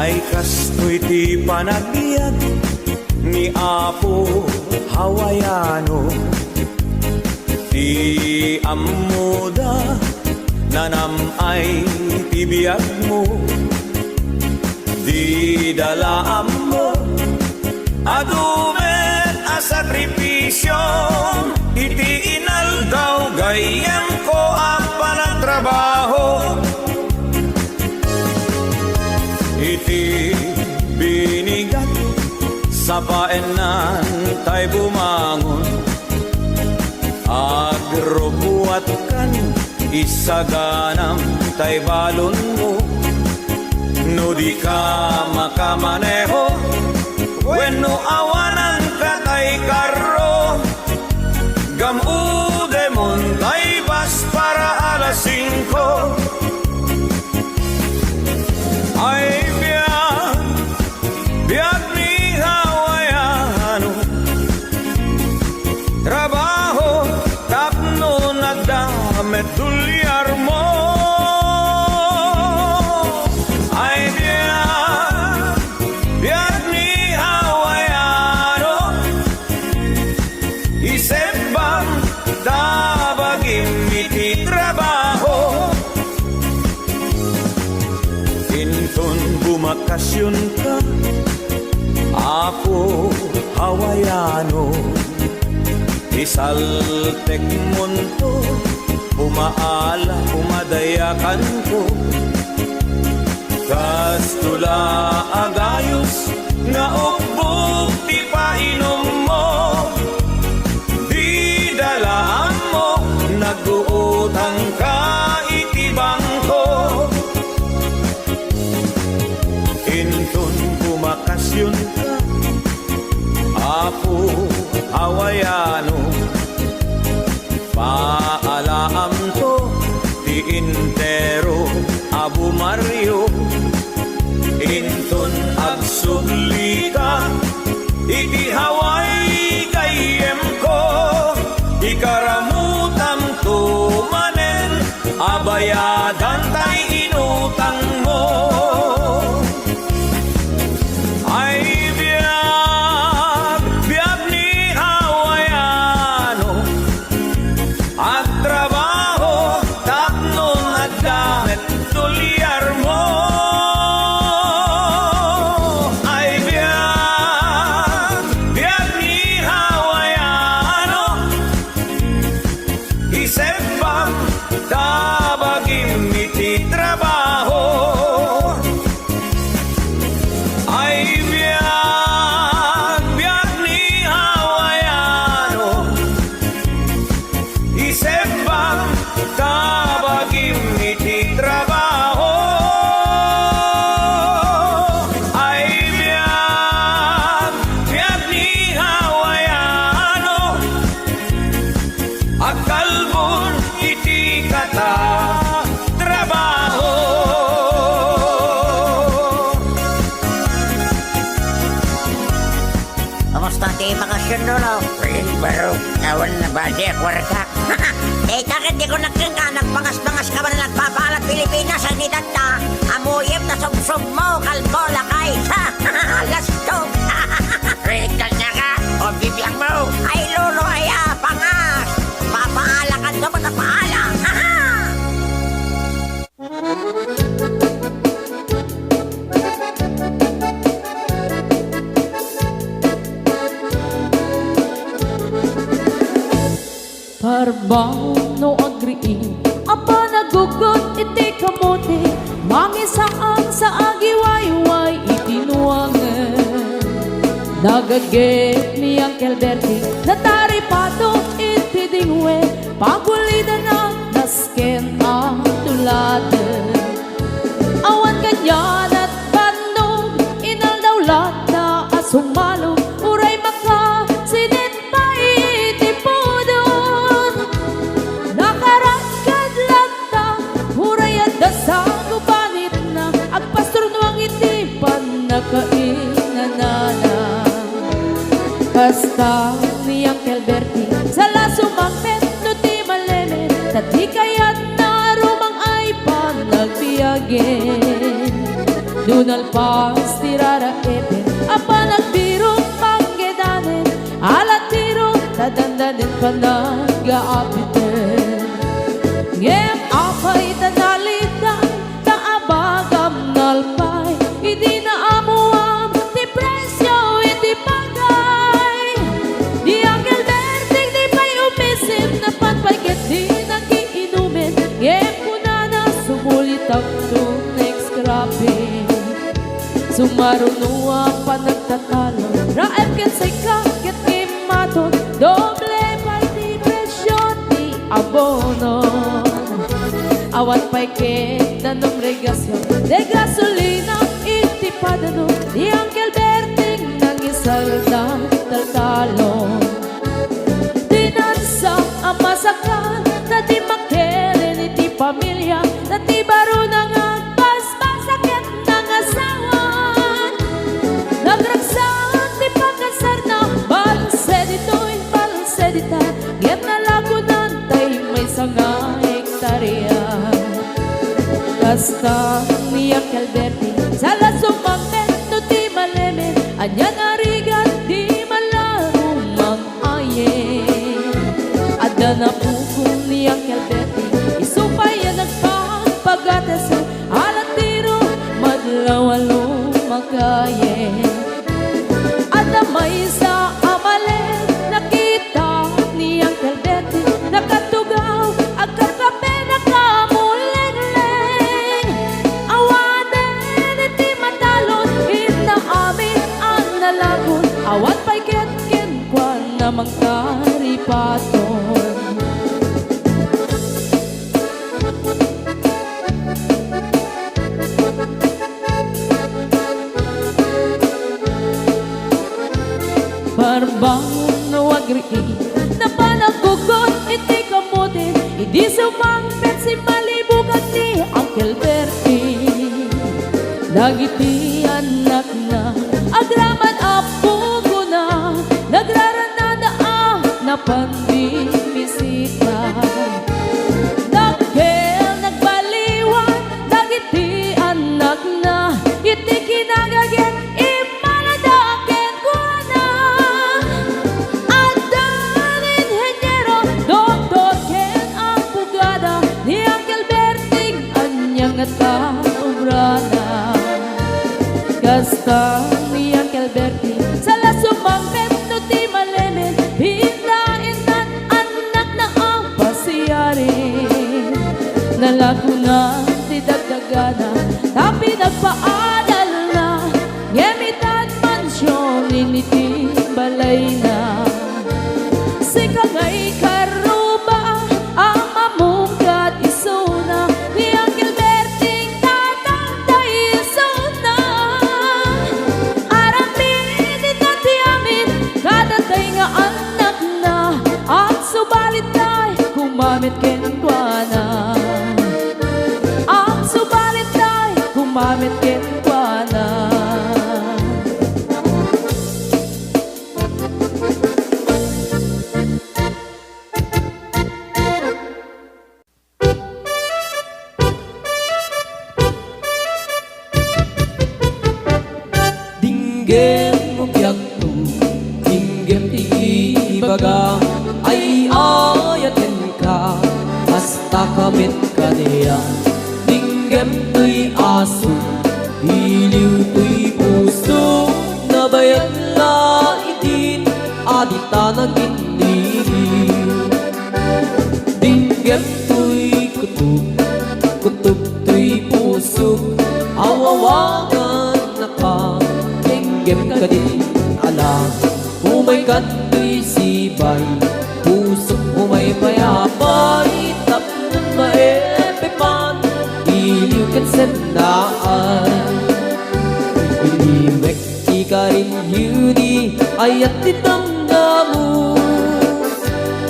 ay kastoy ti panagbiag ni Apo Hawaiano. Ti amuda nanamay ti biyag mo, di dalaan mo adumen a sakripisyo. Iti inaldaw gayem ko ang panagtrabaho, iti binigat sa paenan tay bumangon. Agrubuat kan isaganam tay balon mo, no di ka makamaneho wenno awanan ka tay karro. Gamude mon tay bas para alas 5. Ay biag ni Hawaiano, trabaho tapno nagdamit tulyar mo. Ay biag ni Hawaiano, isip bang tabagin iti trabaho. Inton bumakasyon ka, Apo Hawaiano, isaltek munto, umaala, umadayakan ko. Kastula agayos, nga ugbog ti painom mo, di dalaan mo, nag-uutang ka iti bangko. Inton bumakasyon ka, Apo Hawaiano, paalaam to ti intero Abu Mario. Inton agsugli ka iti Hawaii kayem ko, ikaramutam to manen abayadan tay inutang mo. Ay biag ni Hawaiano, at trabaho tapno nagdamit tulyar mo. Ay biag ni Hawaiano, isip bang tabagin iti trabaho. Ay biag ni Hawaiano, isip bang tabagin iti trabaho. Ay biag ni Hawaiano, agkalbon iti kata trabaho. Kamusta ti bakasyon lolo? Rin baro, awan na ba di kwarta? Eh, bakit di ko nagkanga, nagpangas-pangas ka ba na nagpapalat Pilipinas ang itata? Amuyip na sumsum mo, kalbo, lakay, lastog. Rin kanya ka, o bibiyang mo. Ay, lolo, ay, pangas. Papaala ka doon, papaala. Parbang no agriin, apa nagugot iti kamote, mangisaan sa agiwayway itinuangan. Nagagit ni Uncle Bertie, natari pato iti dingwe, pagulida na nasken ang tuladan. Awan kanyan at bandog, inaldawlat na asong malog, uray maka sinit pa iti podon. Nakaragkad lang ta, uray at dasang gubanit na, agpastor nuang iti panakainanana. Basta ni Uncle Bertie, sa laso mapet no ti maleme, tati kayat na rumang ay panagbiagin. Dunal pas tirara epin apa nagbiro panggedanen alat tiro tadandanin panag-aapiten ngem apay tanalitan taabagam nalpay hindi na amuam ti presyo iti bagay di angel berting di pay umisim na panpagket di nagiinumin ngem kunana sumulit ang next grabe sumaruno ang panagtatalo raep ket say ket imaton doble pay di presyo ti abono awan pay ket nanom regasyon de gasolina iti padano di angkel berting nang isalda taltalon dinansa ang masakan na di makeren iti pamilya na di baro nang agpaspasaket ng asawan nagragsak ti pagkasar na balse dita ngem nalagunan tay may sanga hektarya kasta ni Angel Berti sala sumangmen no ti malemen anya narigat di malaro mag-ayen adda na pukong ni Angel Berti isupay yan nagpapagatas alat tiro madlawalo magayen adda may sa amalen nakita ni Angel Berti nakatugaw agkakape nakamuleng-leng awanen iti matalon inaamin ang nalagon awat pay ket kwan na magkaripaton Barbangon na wagriin na panagugot iti kamutin idi sumangpet si malibugan ni Angel Berti dagiti anak na agraman apugo na nagraranada na pandimisita dagkel nagbaliwan dagiti anak na iti kinagaget imaladaken ko na adan inhenyero doktor ken ang pugada ni Angel Berting anyang taumrana kasta ni Angel Berting sala sumangpet no ti malemen pindain nan anak na ang pasiyarin nalagunan ti dagdagana tapi nagpaadal na ngemitan mansyon initi balay na sika ngay karuba ang mamungkat isuna ni Angel Berting tatangday isuna aramin itati amin kadatay nga anak na at subalit tay kumamit kenkwana at subalit tay kumamit kenkwana Dinggem ugyag tu, dinggem ti ibaga, ay ayatin ka, basta kamit ka niya. Dinggem tuy aso, iliw tuy puso, nabayag la itin, adita nagindiriw. Dinggem tuy kutub, kutub tuy puso, awawagan na ka. Dinggem ka din alam, umay ka tuy sibay, pusok umay payapay, tapnon maepepan, iliw kat sendaan. Iliwek di ka rin yudi, ayat tinamdamu,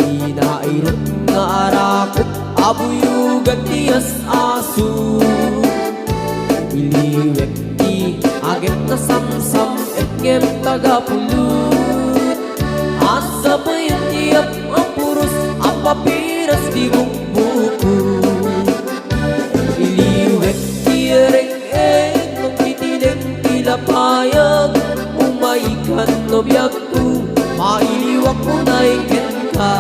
inairot nga arakot, abuyugan tiyas aso. Iliwek di agem na samsam, etgem tagapulut, asa pa yung tiyap ang puros, ang papiras di buku. Iliwek di reng nung titi pinapayag umaikan no biyag ko mailiwak ko na ikin ka.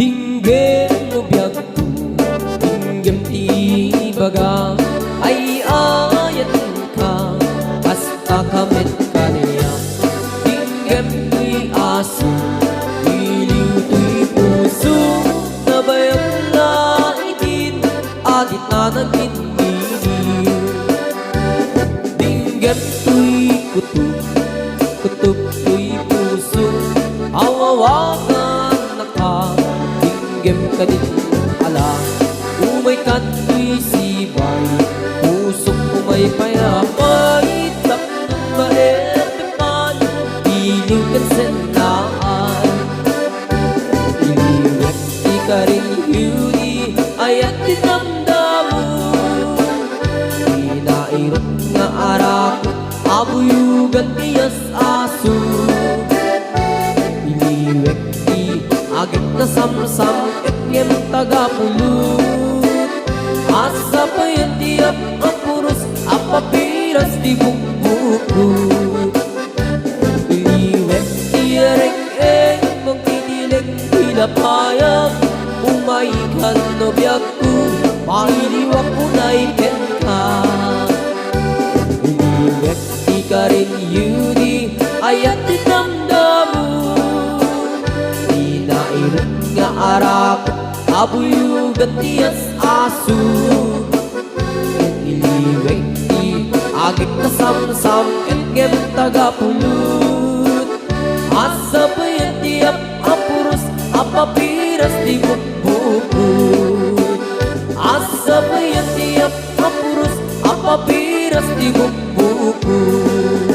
Dinggem no biyag ko, dinggem ti baga, ay ayat ka, basta kamit ka niya. Dinggem ti aso, iliw ti puso, nabayang na itin, adit na nagkiniliw. Dinggem ti kutub, kutub ti puso, awawagan na ka. Dinggem ka din ala umay kato'y sibay pusok umay payapay takot maetepan iliw kan senaan iliwek di ka rin yuni ayat dinamdamo inairot nga arak abuyugan tiyas aso iliwek di agit na samsam ket ngem tagapulot asa pa yan tiap ang puros apapiras di bukbukut iliwek di ereng-eng magtinilig pinapayag umaikan no biyag ko mailiwak ko na iken ka iliwek di ka rin yuni ayat dinamdamo inairot nga arak abuyugan tiyas aso iliwek di agit na samsam ngem tagapulot asa pa yan tiap ang puros apapiras di bukbukut asa pa yan tiap ang puros apapiras di bukbukut.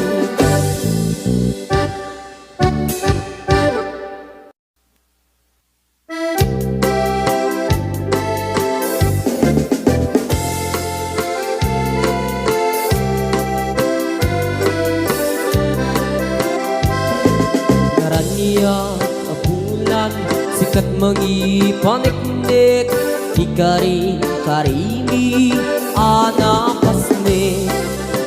Naraniya a bulan sikat mangipaniknik ikari karimi anapasne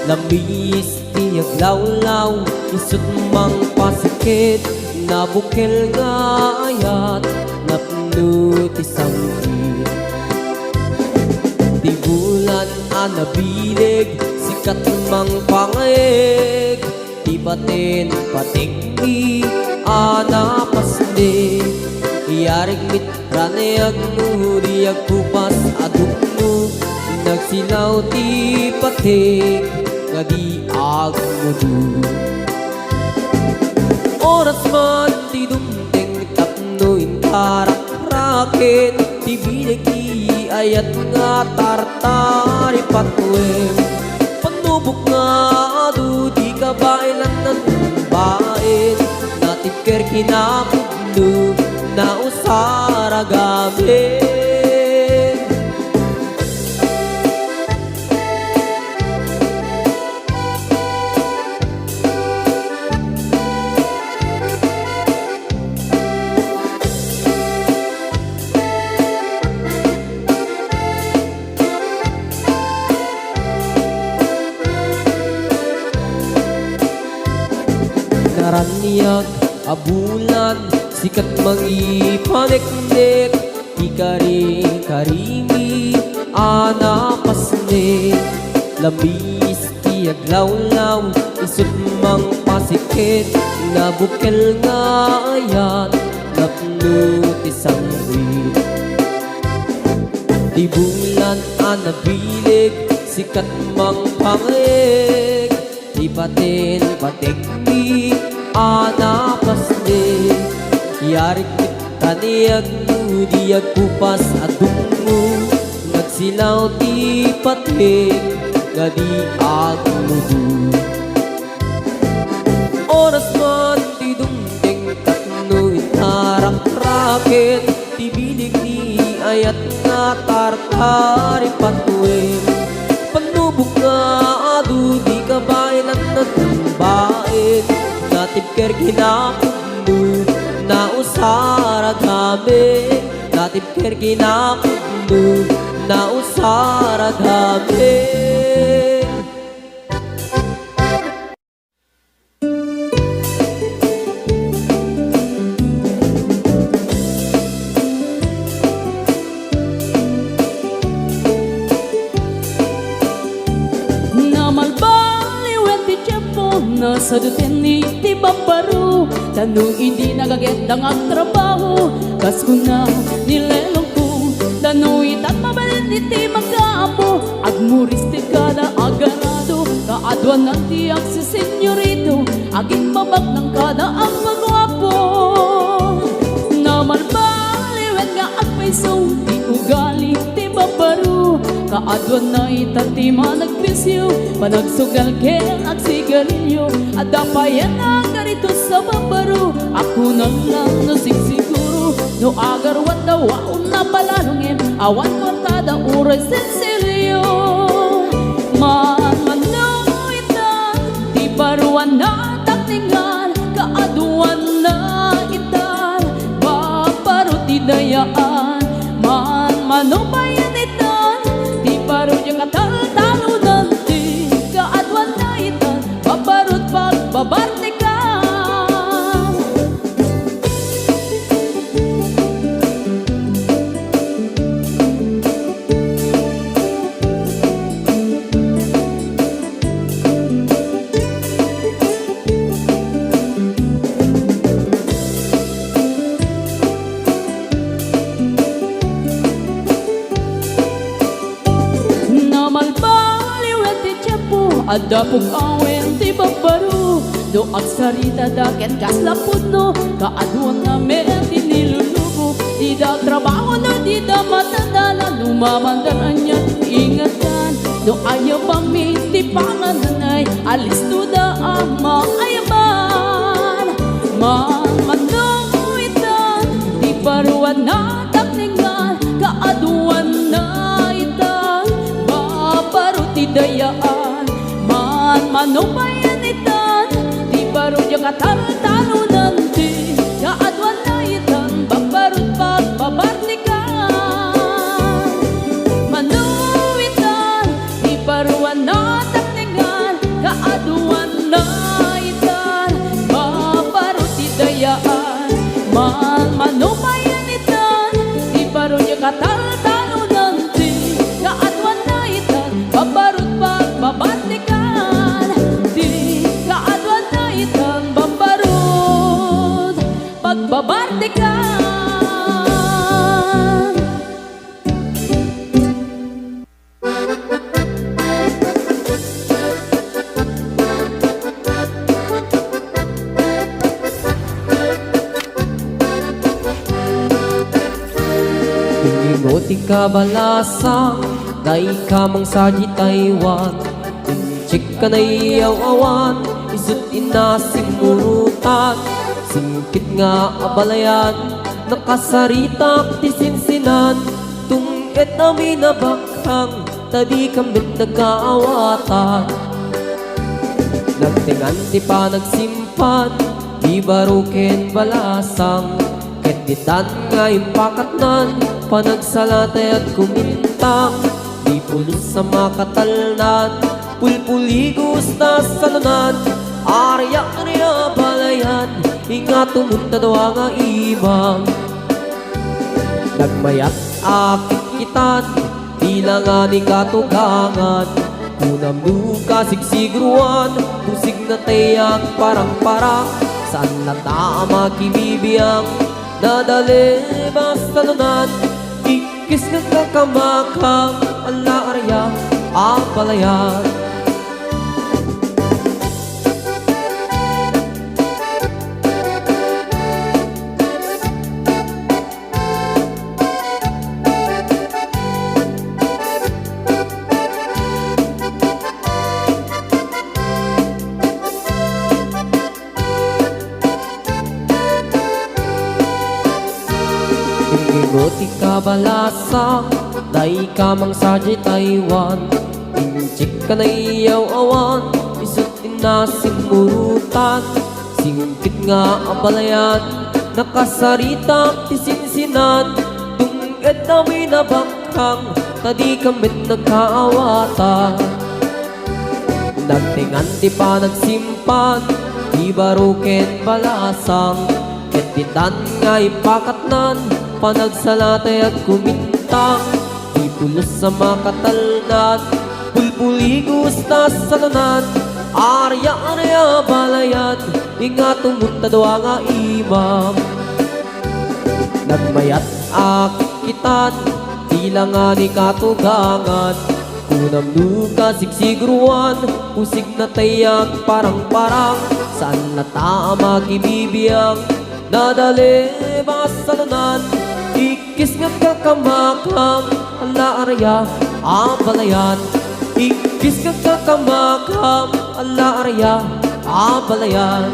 lambis tiyag lawlaw isut mang pasikit nabukel nga ayat napno ti sanggit di bulan anabilig sikat mang pangeg di batin patikni anapasne iyarig mit raneyag no diag kupas adukno nagsilaw ti patik nga di agmudu oras man ti dumteng tapno intarak raket ti binagi ayat nga tartari patwem panubok nga adu di kabailan ng bain natiker kinakudno na usara gabi naraniag abulan sikat mangipaniknik ikari karimi anapasne labis tiyag lawlaw isut mang pasikit nabukel nga ayat napno ti sanggit di bulan anabilig sikat mang pangeg di batin patikni anapasne yarik kaniyag mo diag kupas adungo nagsilaw ti patik nga di agludu. Oras man ti dumding tatno inarang raket, ti bilig ni ayat nga tartari patuin. Panubok nga adu di kabaylan na tumbain, natip ker ginakundo na usara gabi, natip ker ginakundo na usara gabi. Sa dutin ni ti babaru, tanong hindi nagagendang ang trabaho. Kas ko na nilelong ko, tanong itat mabalin ni ti magkaapo. Agmuris ti kada agarado, kaadwan ng tiyak si senyorito, aging babag ng kada ang magwapo. Naman baliwen nga agpaiso, ti ugali ti babaru, kaadwan na itatima nagpisyo, panagsugal ken ag sigarilyo. Adapayan na ganito sa babaru, ako na lang nasigsiguro. No agarwan daw aon na palalungin, awan kortada uray sensilyo. Manmanuitan, di baruan na takningan, kaaduan na itan, babaru ti dayaan. Manmanubayan itan, di baru yung katal-talo nanti, kaadwan na itan, babarut pagbabarte ka. Namalbaliwet ti tiyapo, adapog awen ti babaru. Do agsarita daket kaslapod no, kaaduan na ti nilulubo. Di da trabaho no, di da matandala, lumamandaran niya ingatan. Do ayaw pang ti pangananay, alis to da ama ayaman. Manuitan, di baruan na takningan, kaaduan na itan, babaru ti dayaan. Manubayan itan, di baru yung katal-talo nanti, kaadwan na itan, babarut pagbabartikan. Manuitan, di baruan na takningan, kaaduan na itan, babarut ti dayaan. Manubayan itan, di baru yung katal-talo nanti, kaadwan na itan, babarut pagbabartikan. Pagbabartikan. Ingingoti ka balasang, day kamang sa di Taiwan. Inchik ka na iyaw-awan, isut inasimurutan. Singkit nga abalayan, nakasaritak ti sinsinan. Tungkit namin na bakhang, tadi kambit nagkaawatan. Nagtingan ti pa nagsimpan, di baruken balasang. Ketitan nga impakatnan, panagsalatay at kumintang. Di pulos sa makatalnan, pulpuligos na salunan. Arya niya balayan, ingat tumunta daw ang ibang. Nagmayat akit kitan, tila nga ni katugangan. Kunam nuka sigsigruan, kusig na tayak parang-parang. Saan na tama kibibiyang, nadali basta lunan. Ikis nga kakamakang, ala arya ang balayan. Ngoti kabalasa Dai kamang saji Taiwan Inchik ka na iyaw awan Isut inasimurutan Singkit nga ang balayan Nakasarita tisinsinan Tunged na minabakhang Tadi kamit nagkaawatan Nagtingan di pa nagsimpan Di baruken balasang Ketitan nga ipakatnan Panagsalatay at kumintang Di pulos sa makatalnan Pulpuligos na salunan Arya-arya balayan Inga tumutadwa nga imam Nagmayat akitan Tila nga ni katugangan Kunam duka sigsigruan Usig na tayag parang-parang Saan na tama kibibiyang Nadali ba salunan Ikis nga kakamakam Ala arya abalayan Ikis nga kakamakam Ala arya abalayan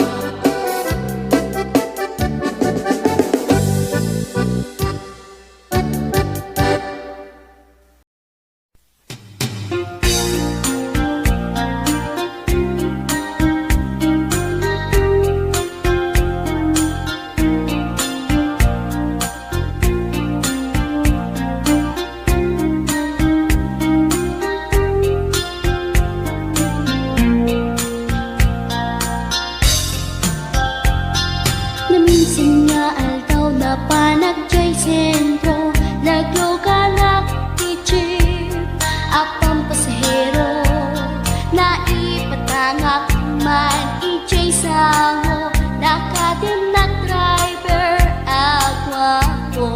Naminsan nga aldaw na panagjay sentro Laglo ka naktichip Apang pasahero Naipatangak man ijay sango Nakadim na driver agwapo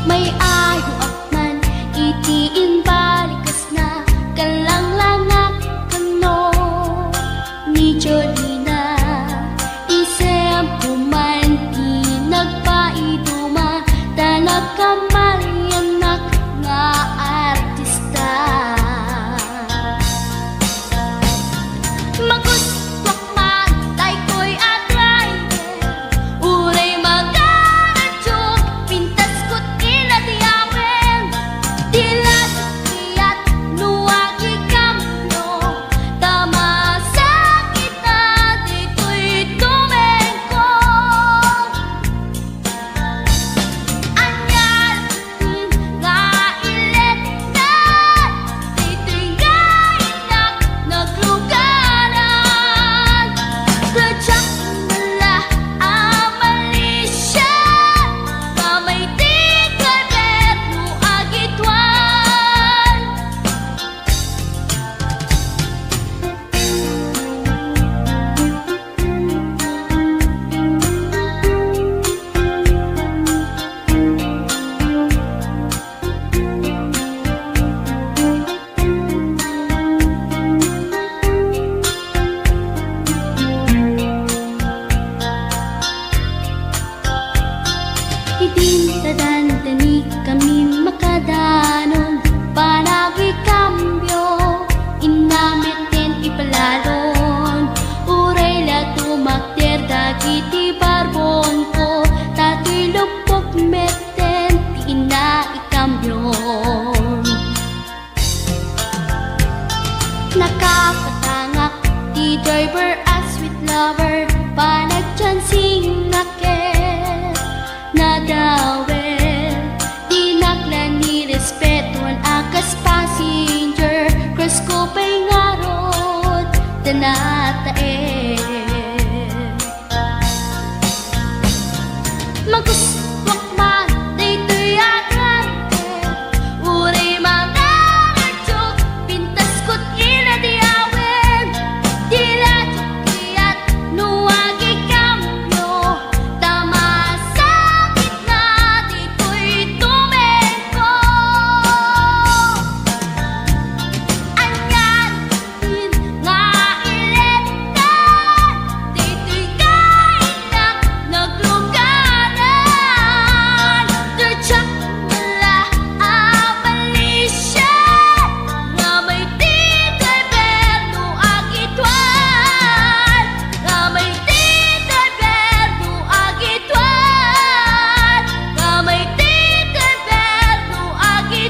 May ayo akman itiin balikas na Kalang-langak kano Ni Jolina Isem pumanti nagpaiduma Tanag kamalianak nga artista Magustwak magtay ko'y atrayer Uray magaradyok Pintas ko't inadiyawen Tila sukiyat nuwagi kamno Tama sakit na dito'y tumengko Anyal nga ilet na Dito'y nga inak naglugaran Gadyak nala amalisya Kamay di karet mo agitwan Idintadan-tani kami makadanon Panagi kambyo Inamiten ipalalon Uray la tumakter dagiti barbon ko Tato'y lupok meten Di ina ikambyon Nakapatangak di driver as sweet lover Panagchansing naket Nadawel Di naklan ni respetuan akas passenger Cross ko pa'y ngarot Tanatae Magustwak man dito'y agrante Uray mga radyok Pintas ko't inadiyawen Tila tukiyat nuwagi kamyo Tama sakit na dito'y tumengko Anyan nga ilet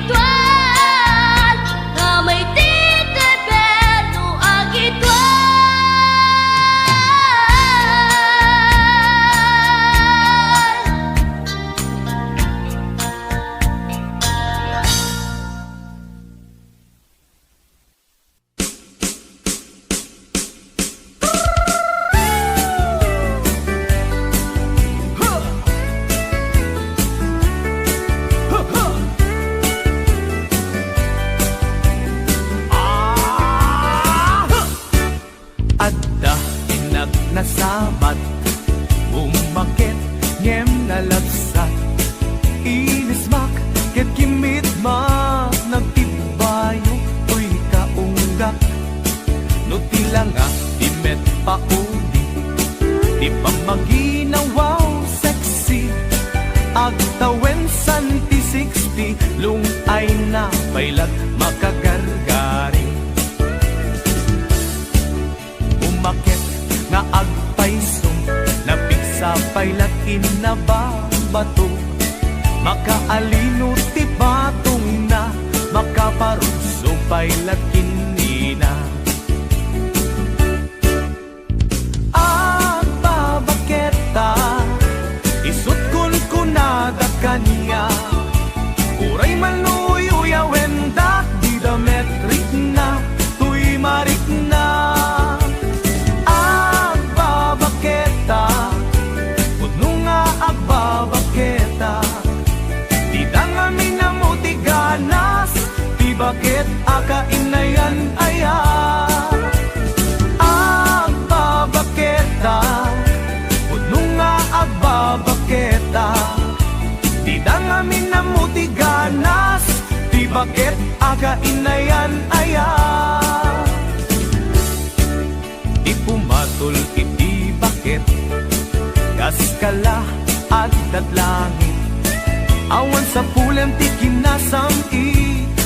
agituan nga may titeperno agituan. Adda inag nasabat, umakit ngem nalabsat, inismak ket kimit mak nagtibayo uy kaunggak, no tila nga imet pauli, di pa maginawaw sexy, agtawen santi 60, lung ay na pailat makagargaring. Umakit nga agpaisong, napigsa pailat inababato, makaalino ti batong na, makaparuso pailat kinina. Agbabaketa, isut kun kunada kanya, uray maluyuyawen dak di dametrik na, tuy marik na. Bakit akainayan aya agbabaketa, puno nga agbabaketa, di dangamin na mutiganas, di bakit akainayan aya. Ipumatol iti bakit, kaskala at datlangit, awan sa pulam ti kinasam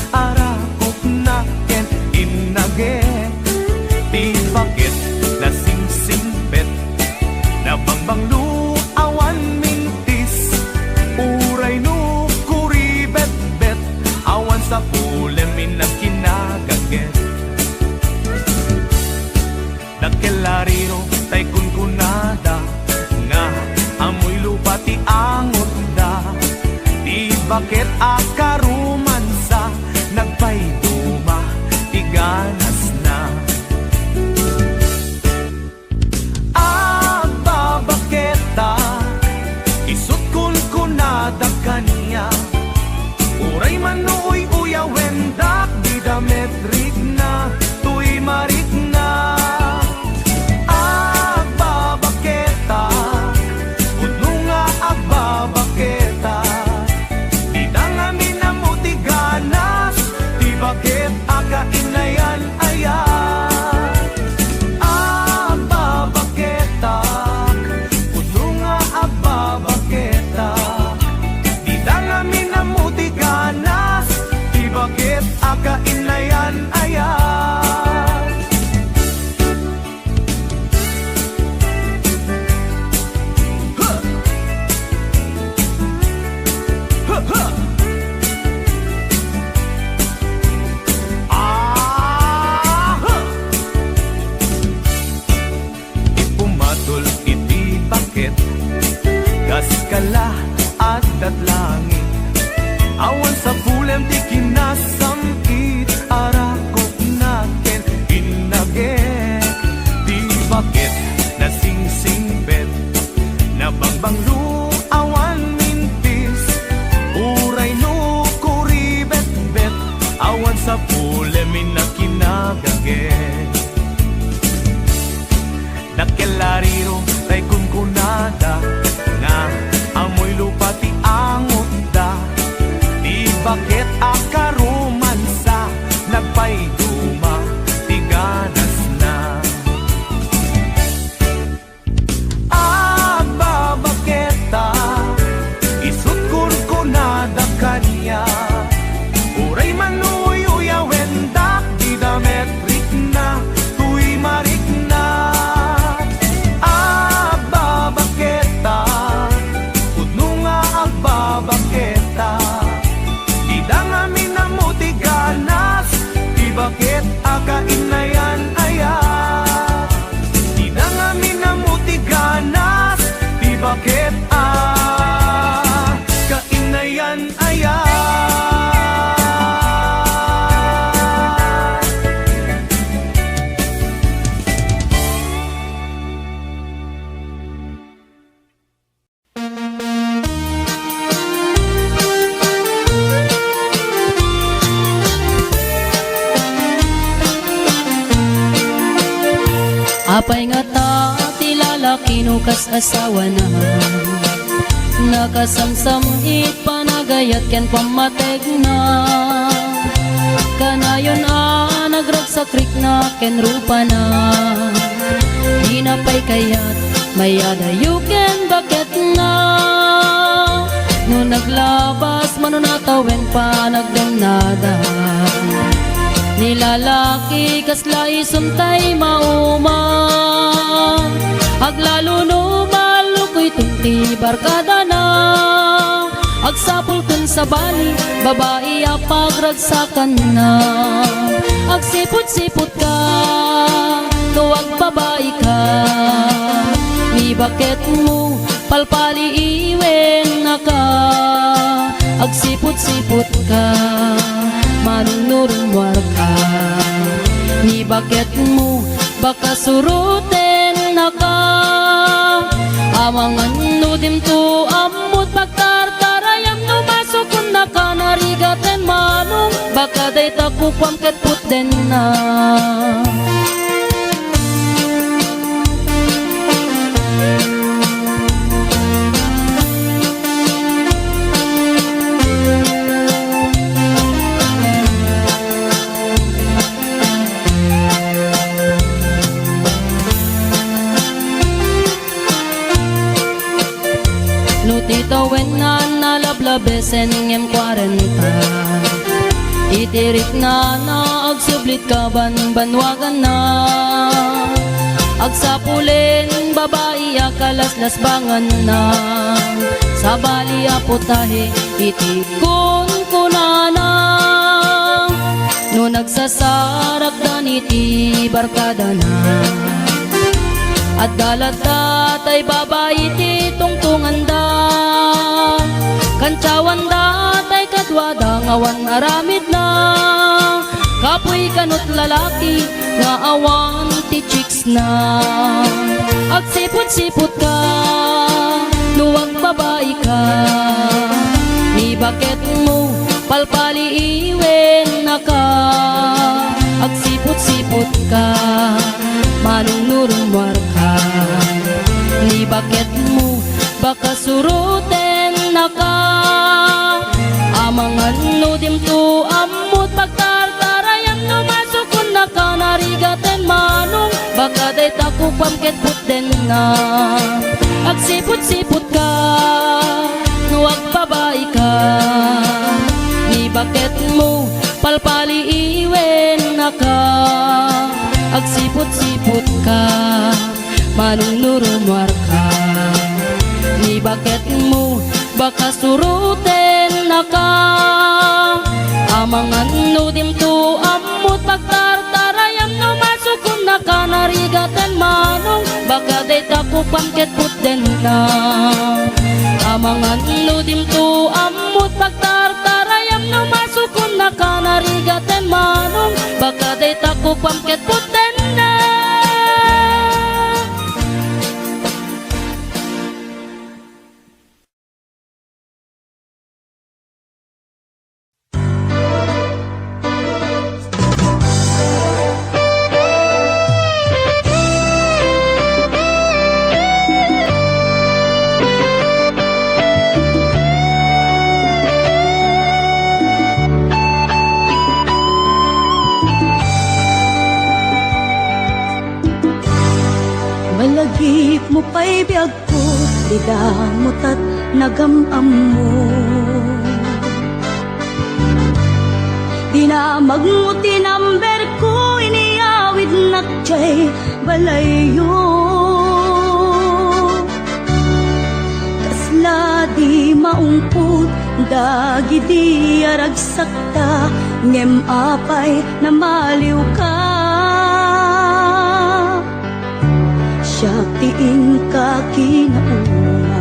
arakop na ken inage, di bakit na sing-singbet, na bangbanglu awan mintis, uray no kuribet-bet, awan sa pulemin na kinagaget. Nagkelariro tay kunkunada, nga amoy lupa ti angot da, di bakit akarumansa, nagpayduma, tiganas na. Agbabaketa, isut kun kunada kanya, uray manuoy uyawen dak di dametrik na, tuy marik na. Agbabaketa, puno nga agbabaketa, di dangamin na mutiganas, bakit akainayan aya agbabaketa, puno nga agbabaketa, di dangamin na mutiganas, di bakit akainayan aya. Kaskala at datlangit, awan sa pulam di kinasamit, arakop natin inagek, di bakit na sing-singbet, na bangbanglu awan mintis, uray no kuribet-bet, awan sa pulamin na kinagagek. Nakelariro tay kunkunada, nga amoy lupa ti angot da, di bakit akarumansa, nagpayduma, tiganas na. Agbabaketa, isut kun kunada kanya, uray manuy uyawen dak di dametrik na, tuy marik na. Agbabaketa, kainayan ayat. Di na nga minamutiganas, di bakit kainayan ayat. Apay nga ta, ti lalaki no kas asawa na. Nakasamsam it panagayat ken pamateg na. Kanayon nagragsakrik na ken rupa na. Di na pay kayat, mayadayo ken bakit na. No naglabas manunatawen pa nagdanada. Nilalaki kasla isuntay mauma. Aglalo no malukoy tunti barkada na. Agsapul kun sa bali, babae pagragsakan na. Agsipot-sipot ka, tuwag babae ka. Ni bakit mo palpali iwen na ka. Agsipot-sipot ka, manunurumwar ka. Ni bakit mo baka suruten na ka. Amangan nudim to amut pagtartarayam no masukun na ka. Narigaten manong baka day takukwam ket puten na. Tito wen na nalablabesen ngem 40. Itirik na agsublit ka banwagan na. Agsapulin babae akalaslas bangan na. Sa bali aputahe itikon kunana. No nagsasarak daniti barkada na. At galata tay babae ti tungtungan da. Kantsawan da tay kadwada ngawan aramid na. Kapoy kanot lalaki nga awan ti chicks na. Agsipot-sipot ka, luwag babae ka. Ni bakit mo palpali iwen na ka. Agsipot-sipot ka, manunurumwar ka. Ni bakit mo baka suruten na ka. Amangan nudim to amut pagtartarayam no masukun na ka. Narigaten manong baka day takupam ket puten na. Agsipot-sipot ka, nuwag babae ka. Ni bakit mo palpali iwen na ka. Agsipot-sipot ka, manunurumwar ka. Ni bakit mo baka suruten na ka. Amangan nudim to amut pagtartarayam no masukun na ka. Narigaten manong baka day takupam ket puten na. Amangan nudim to amut pagtartarayam no masukun na ka. Narigaten manong baka day takupam ket puten na. Malagip mo pa'y biyag ko, lidamot at nagamam mo. Dinamag mo tinamber ko, iniawid nakjay balayo. Kasla di maungput, dagi di aragsakta, ngem apay na maliw ka. tiin ka kinauna.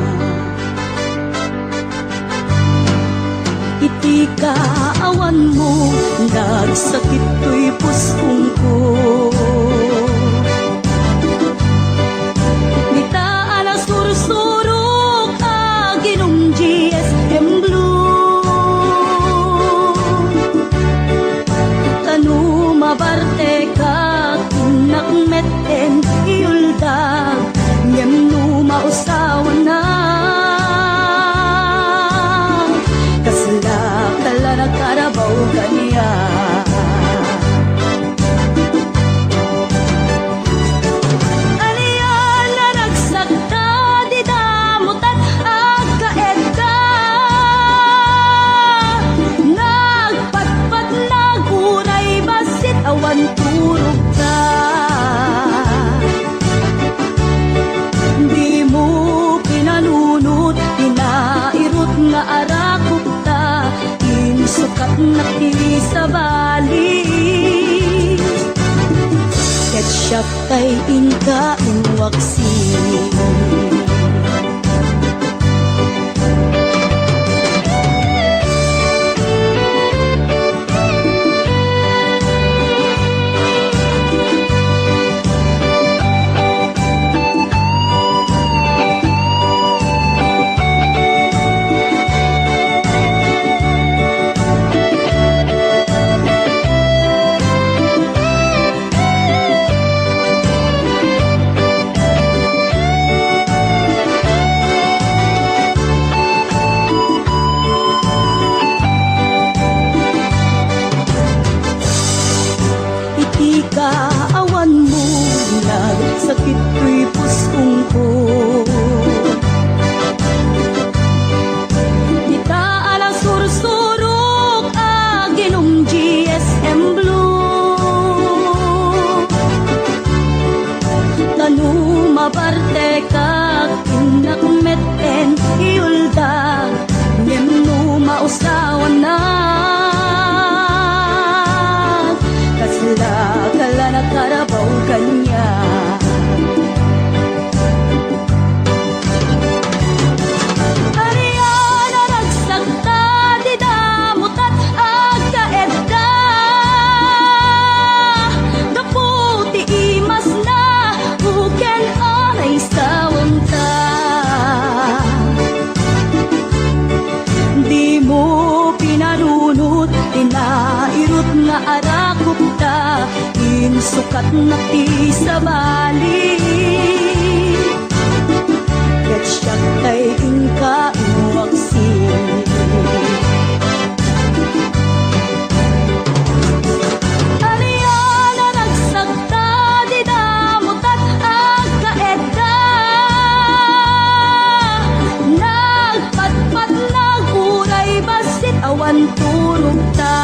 Iti kaawan mo, nagsakit to'y pusong ko. Nitaan ang sursurok, aginong GSM Blue. Tanu mabarte ka, kinakmeten iuldag, ngem nu mausawan na. Kasla kala na karabaw kaniya. Aliyan na nagsagta, di damutan agkaedda. Nagpatpat nagunay basit awan turog ka. Di mo pinanunot, pinairot nga arakot ta, insukat na ti sa bali. Ketchup tay inka inwaksi. Iti kaawan mo, nagsakit ko'y pusong ko. Itaan ang sursurok, aginong GSM Blue. Tanu mabarte ka, kinakmeten iuldag, ngem nu mausawan na. Kasla kala na karabaw kanya. Ariyan na nagsagta, di damutat agkaedda. Daputi imas na, uken anay sawam ta. Di mo pinanunot, pinairot nga arakot ta, insukat na ti sa bali. Ketchup tay inka inwaksi. Ariyan na nagsagta, di damutat agkaedda. Nagpatpat nagunay basit awan turog ta.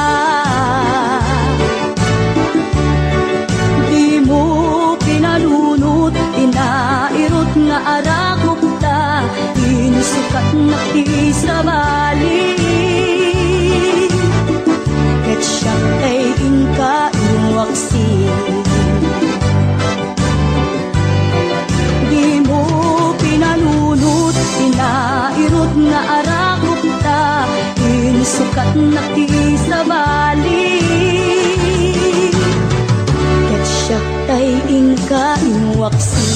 Di mo pinanunot, pinairot nga arakot ta, insukat na ti sa bali. Ketchup tay inka inwaksi. Di mo pinanunot, pinairot nga arakot ta, insukat na ti sa bali. Ketchup tay inka inwaksi.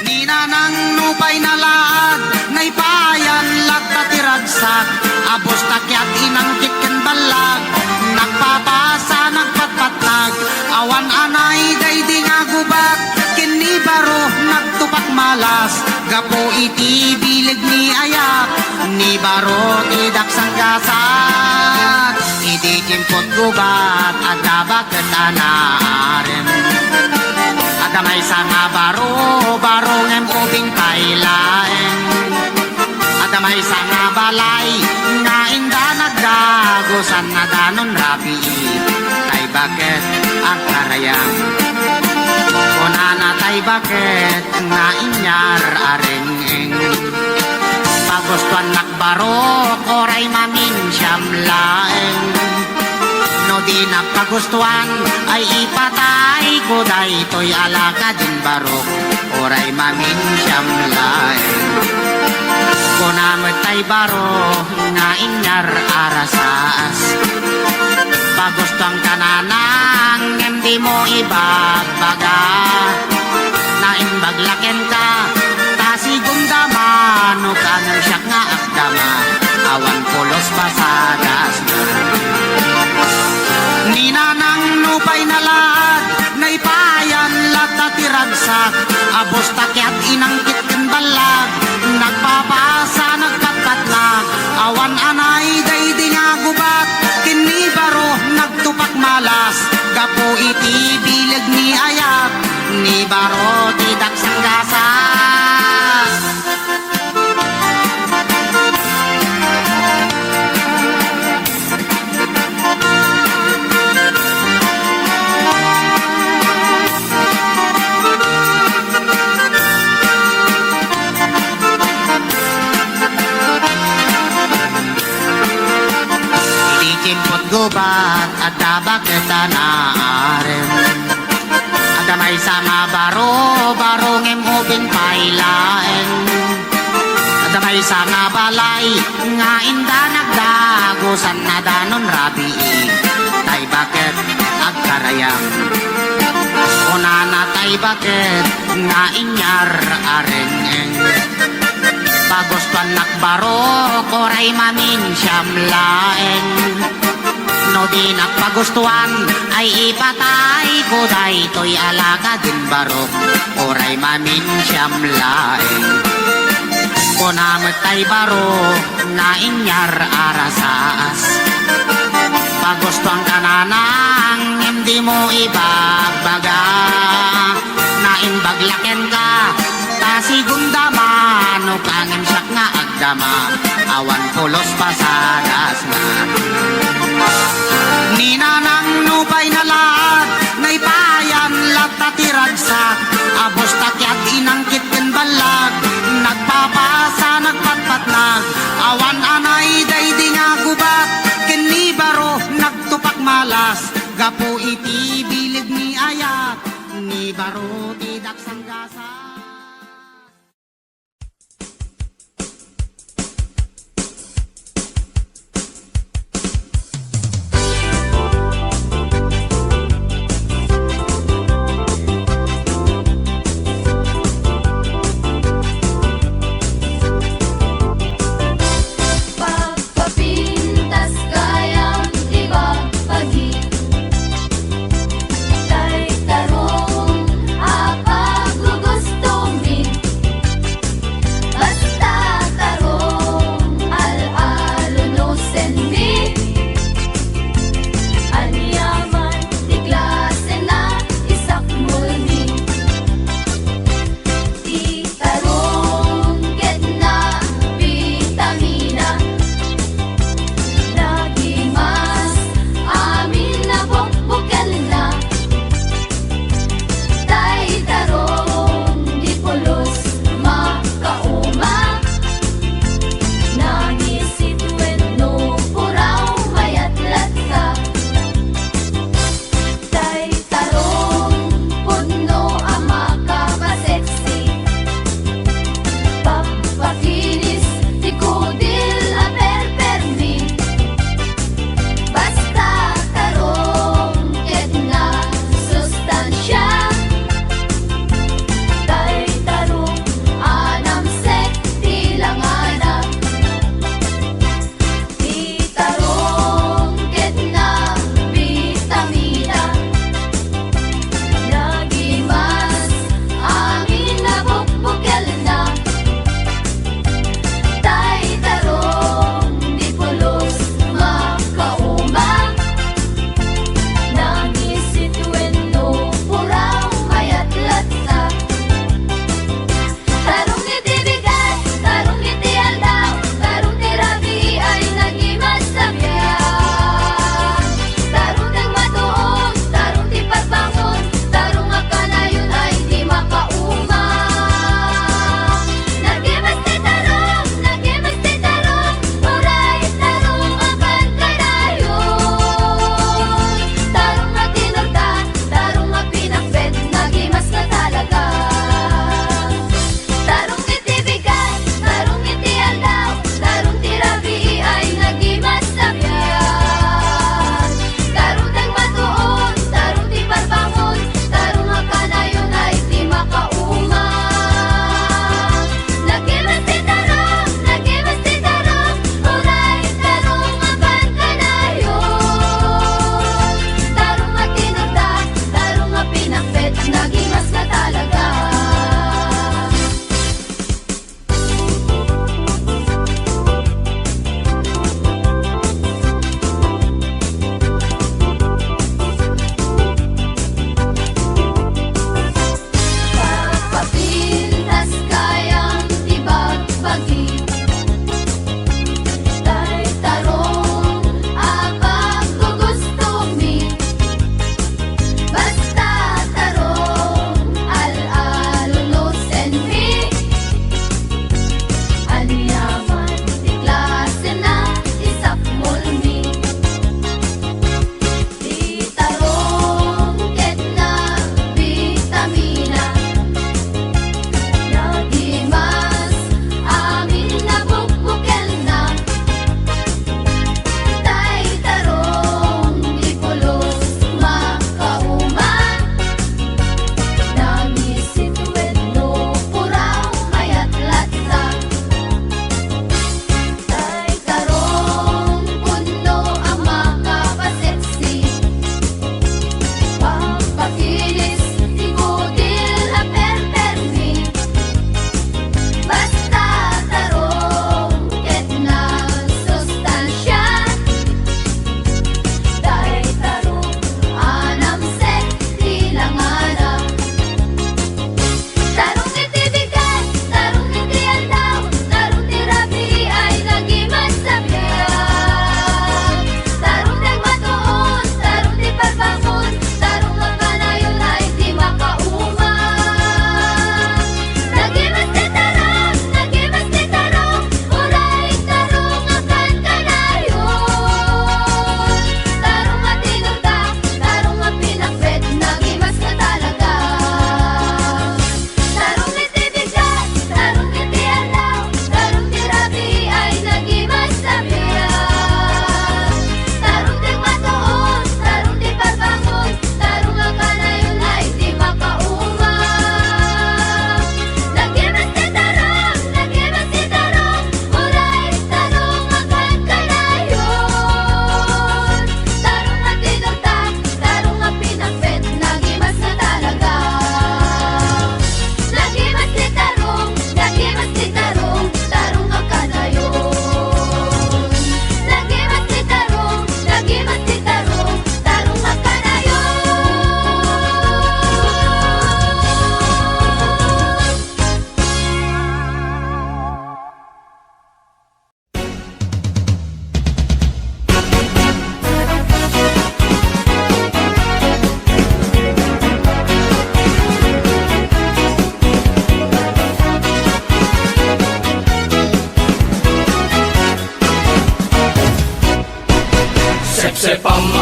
Ninanang nupay na laad, ngay payan lagtatiragsak, abos takyat inang kikken balag, nagpapasa nagpatpatag, awan anay daydi nga gubat, kinibaro nagtupak malas, gapo iti bilig ni ayak, ni baro idak sanggasat, iti timpot gubat, agabag ketanaren. Adamay sa nga baro ngem ubing pailaeng. Adamay sa nga balay, nga inda nagdagosan na danon rapi. Tay bakit ang karayang Kuna natay bakit nga inyar aring pagustuhan nakbarok oray mamin siyam laeng. No di napagustuhan ay ipatay ko daytoy alaka din barok oray mamin siyam laeng. Kuna matay barok nga inyar arasas pagustuhan kananang hindi mo ibagbaga na imbaglaken ka tasigong dama no kanang siyak nga agdama awan pulos pasadas na ninanang nupay nalad na ipayan latatiragsak abos takyat inangkit ken balag nagpapasa nagpatpatlag awan anay daydi nga gubat kini baro nagtupak malas gapo iti bilag ni ayat ni baro tidak sanggasas. Kimpot gubat at tabak kita naaren at may sama baro ngem ubing pailaen at may sama balay nga inda nagdagusan na danon rabi tay bakit agkarayam una na tay bakit nga inyar areng pagustuhan nakbaro koray mamin siyam laeng. No di nagpagustuhan ay ipatay ko daytoy alaga din barok oray mamin siyam laeng. Kunamet tay barok nga inyar arasas pagustuhan kananang hindi mo ibagbaga na imbaglaken ka tasigong dama no kangen siyak nga agdama awan pulos pasadas na ninanang nupay nalad na ipayan latatiragsak abos takyat inangkit ken balag nagpapasa nagpatpatlag awan anay daydi nga gubat ken ni baro nagtupak malas gapo iti bilig ni ayat ni baro tidak sanggasa. Pagpapintas kayang ibabagi kay tarong apag gusto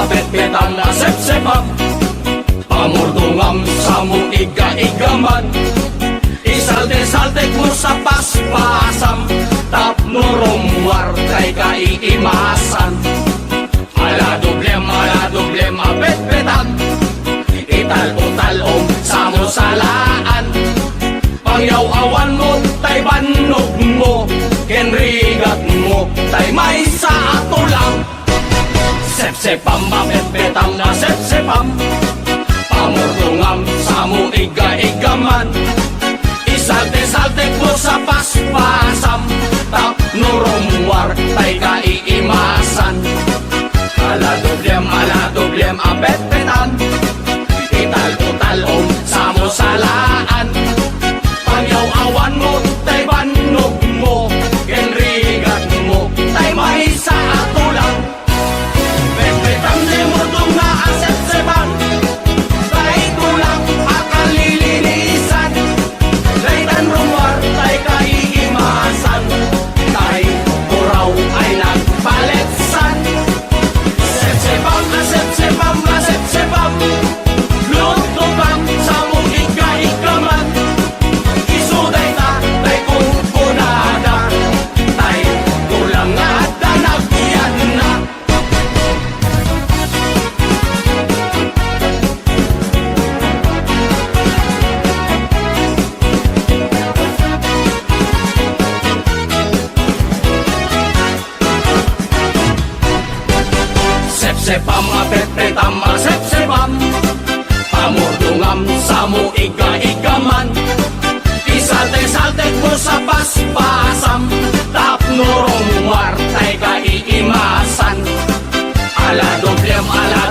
mapetpetam na sepsepam Pamurdungam sa mong iga-igaman Isalte-saltek mo sa paspasam Tapnurong warkay kaiimasan Ala dublem apetpetam Ital-utalom sa musalaan Pangyaw-awan mo tay banog mo Kenrigat mo tay may sa ato lang Sepsepam mapetpetam na sepsepam Pamurdungam sa mong iga-igaman Isalte-saltek mo sa paspasam Tapnurong tay kaiimasan Ala dublem apetpetam Ital-utalom sa musalaan Pangyaw-awan mo tay banog mo Kenrigat mo tay may sa ato lang Petpetam di murdong na asep-sepan Tay tulang akalilinisan Tay tanrumar tay kaiimasan Tay kuraw ay nagpaletsan Sep-sepam asep-sepam Lutupang sa mong ika-ikaman Isuday ta tay kung punada Tay tulang at danagyan na Sepsepam apetpetam asepsepam Pamurdungam sa mo iga-igaman Isalte-saltek mo sa paspasam Tapnurong wartay kaiimasan Ala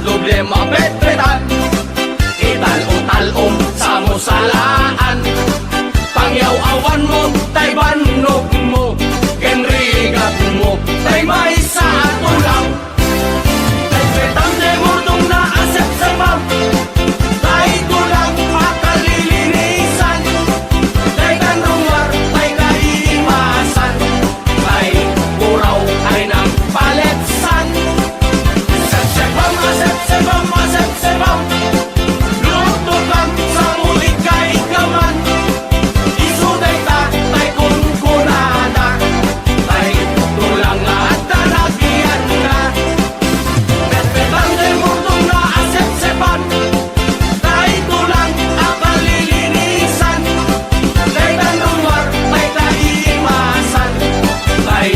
dublem apetpetam Ital-utalom sa musalaan Pangyaw-awan mo tay banog mo Kenrigat mo tay may sa ato lang Petpetam de murdong na asep-sepam Tay tulang makalilinisan Tay tanrumar, tay kaiimasan Tay kuraw ay nagpaletsan Sep-sepam, asep-sepam Lutupang sa muling kaikaman Isuday ta, tay kunkunada Tay tulang at danagyan na Petpetam de murdong na asep-sepan Tay tulang akalilinisan Tay tanrumar, tay kaiimasan Tay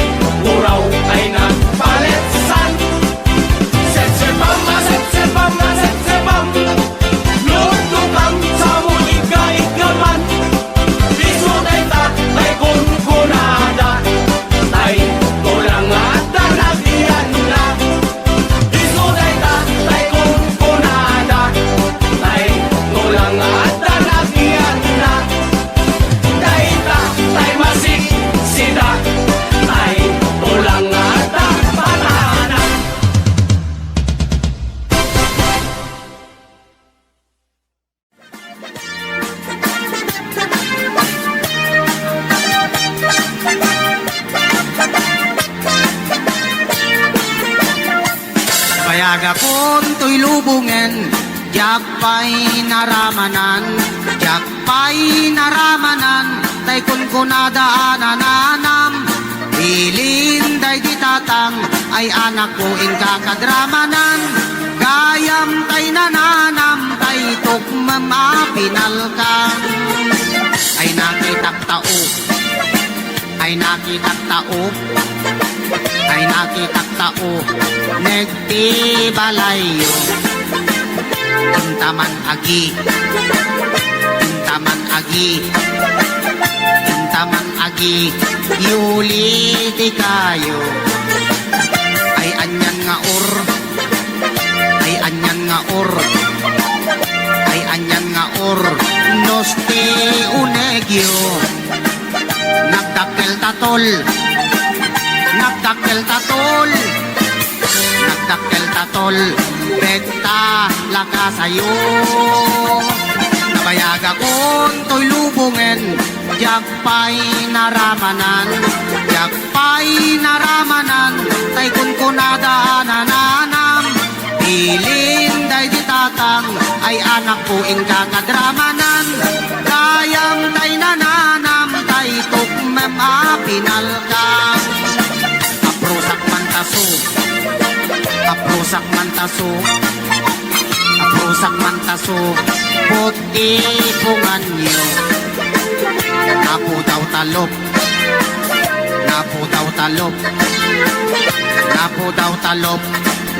kuraw ay nagpaletsan Sep-sepam, asep-sepam Lutupang sa muling kaikaman Isuday ta, tay kunkunada Tay tulang at danagyan na Isuday ta, tay kunkunada Tay tulang at danagyan na Tay ta, tay masiksida Tay tulang at danagyan Bayaga kon to'y lubungen, Jakpay naramanan, tay kun kunadaan ananam, Bilin day ditatang, ay anak ko in kakadramanan, Gayam tay nananam, tay tukmam apinalkang, Ay nakitak tao, ay nakitak tao, ay nakitak tao, negti balayo, intaman agi, yuli di kayo, ay anyan nga or, ay anyan nga or, noste unegyo, nagdakkel tatol, beta lakasayo. Nabayaga kon to'y lubungen, Jakpay naramanan, tay kun kunadaan ananam, Bilin day di tatang ay anak ko in kakadramanan. Kayang tay nananam tay tukmem apinal kang. Aprusak mantaso, aprusak mantaso, aprusak mantaso, puti pungan niyo. Naputaw talop, naputaw talop, naputaw talop,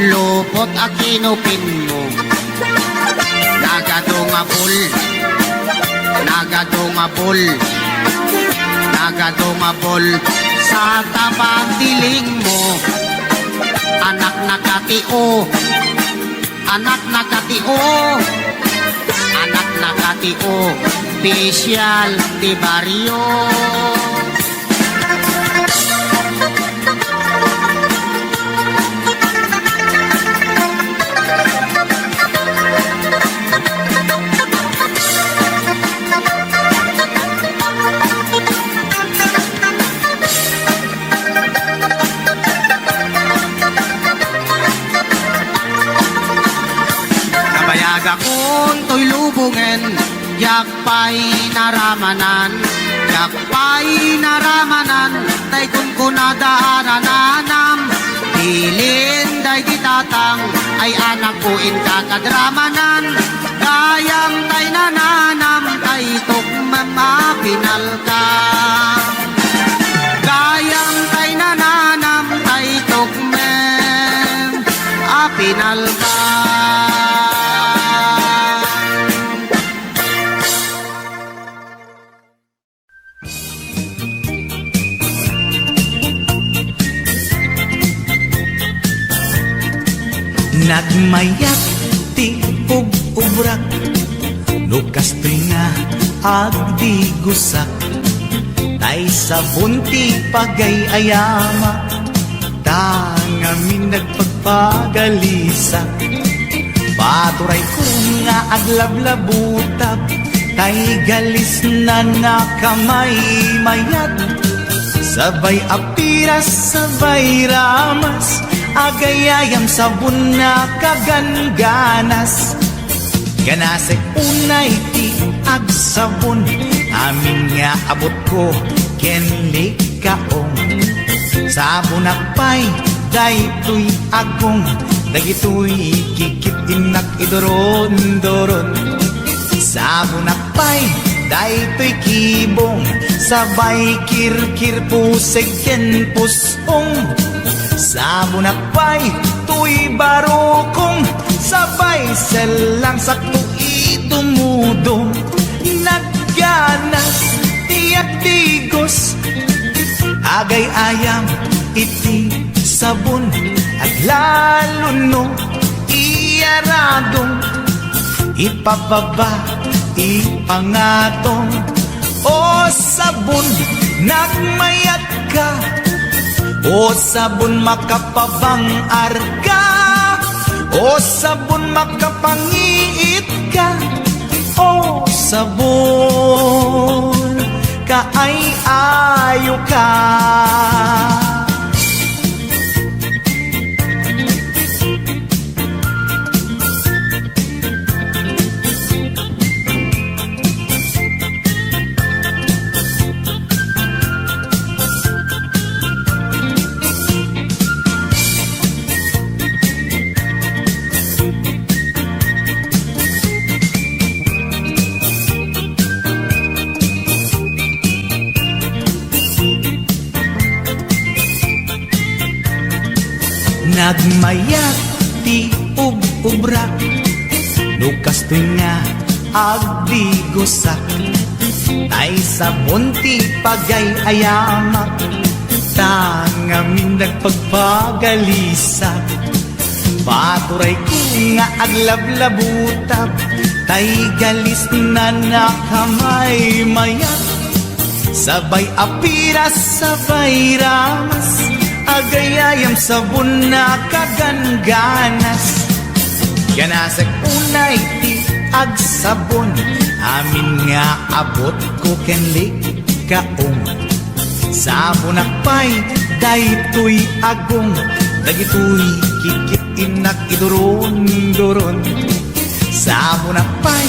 lupot akinupin mo. Nagadungabol, nagadungabol, nagadungabol sa tabang diling mo. Anak nakatio, anak nakatio, anak nakatio, Pisyal di baryo. Nabayag akong to'y lubungen, yakpay naramanan, yakpay naramanan, tay kun kunadaananam. Bilin day di tatang ay anak ko in kakadramanan. Kayang tay nananam tay tukmem apinal ka. Kayang tay nananam tay tukmem apinal ka. Nagmayat ti ug-ubrak, lukas nga agdi gusak, tay sabon ti pagay-ayama, tangamin nagpagpagalisak. Paturay ko nga aglablabutab, tay galis na nakamay mayat, sabay apiras, sabay ramas, agayayam sabon na kaganganas. Ganasay unay ti agsabon, amin nga abot ko kenli kaong. Sabon akpay daytoy agong, dagitoy kikit inak idoron-doron. Sabon akpay daytoy kibong, sabay kirkir puseg ken pusong. Sabon akpay tuy barokong, sabay selang sakto itumudong. Nagganas tiyak tigos, agay ayam iti sabon, at lalo no iyaradong, ipababa ipangatong. O sabon nagmayat ka, o sabon makapabang arka, o sabon makapangiit ka, o sabon kaay-ayo ka. Nagmayat ti ug-ubrak, lukas nga agdi gusak, tay sabon ti pagay-ayamak, tangamin nagpagpagalisak. Paturay ko nga aglablabutab, tay galis na nakamay mayat, sabay apiras, sabay ramas, agayayam sabon na kaganganas. Ganasag unay ti agsabon, amin nga abot ko kenli kaong. Sabon akpay daytoy agong, dagitoy kikit inak iduron-duron. Sabon na pay,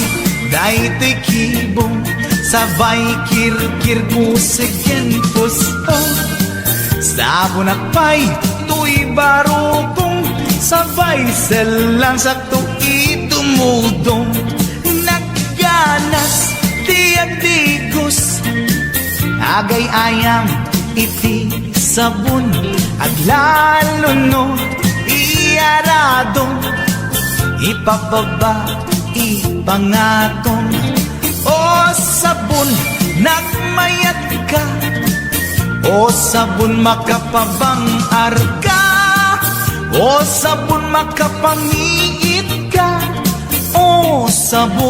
daytoy kibong, sabay kirkir musigen pusto. Sabon na pay, tuy barukong, sabay selang sakto itumudong. Nagganas, tiyak digos, agay ayam, iti sabon, aglalo no, iyaradong, ipababa, ipangatong. O sabon, nagmayat ka, o sabon makapabang arka, o sabon makapangiit ka, o sabon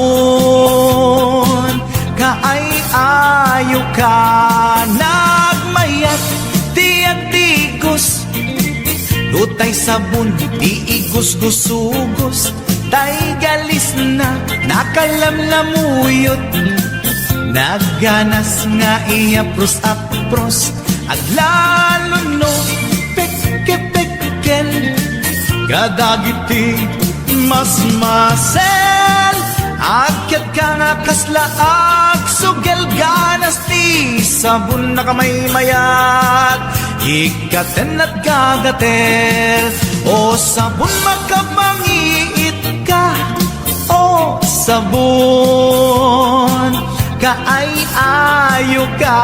kaay ayo ka. Nagmayat tiyak digos, lutay sabon di igos-gusugos, tay galis na nakalamlamuyot. Nagganas nga iapros-apros, aglalo no peke-pekel, kadagiti mas-masel. Akyat ka nga kaslaag, sugel ganas ti sabon na kamay mayat, ikaten at kagater. O sabon makapangiit ka, o sabon kaay ayo ka.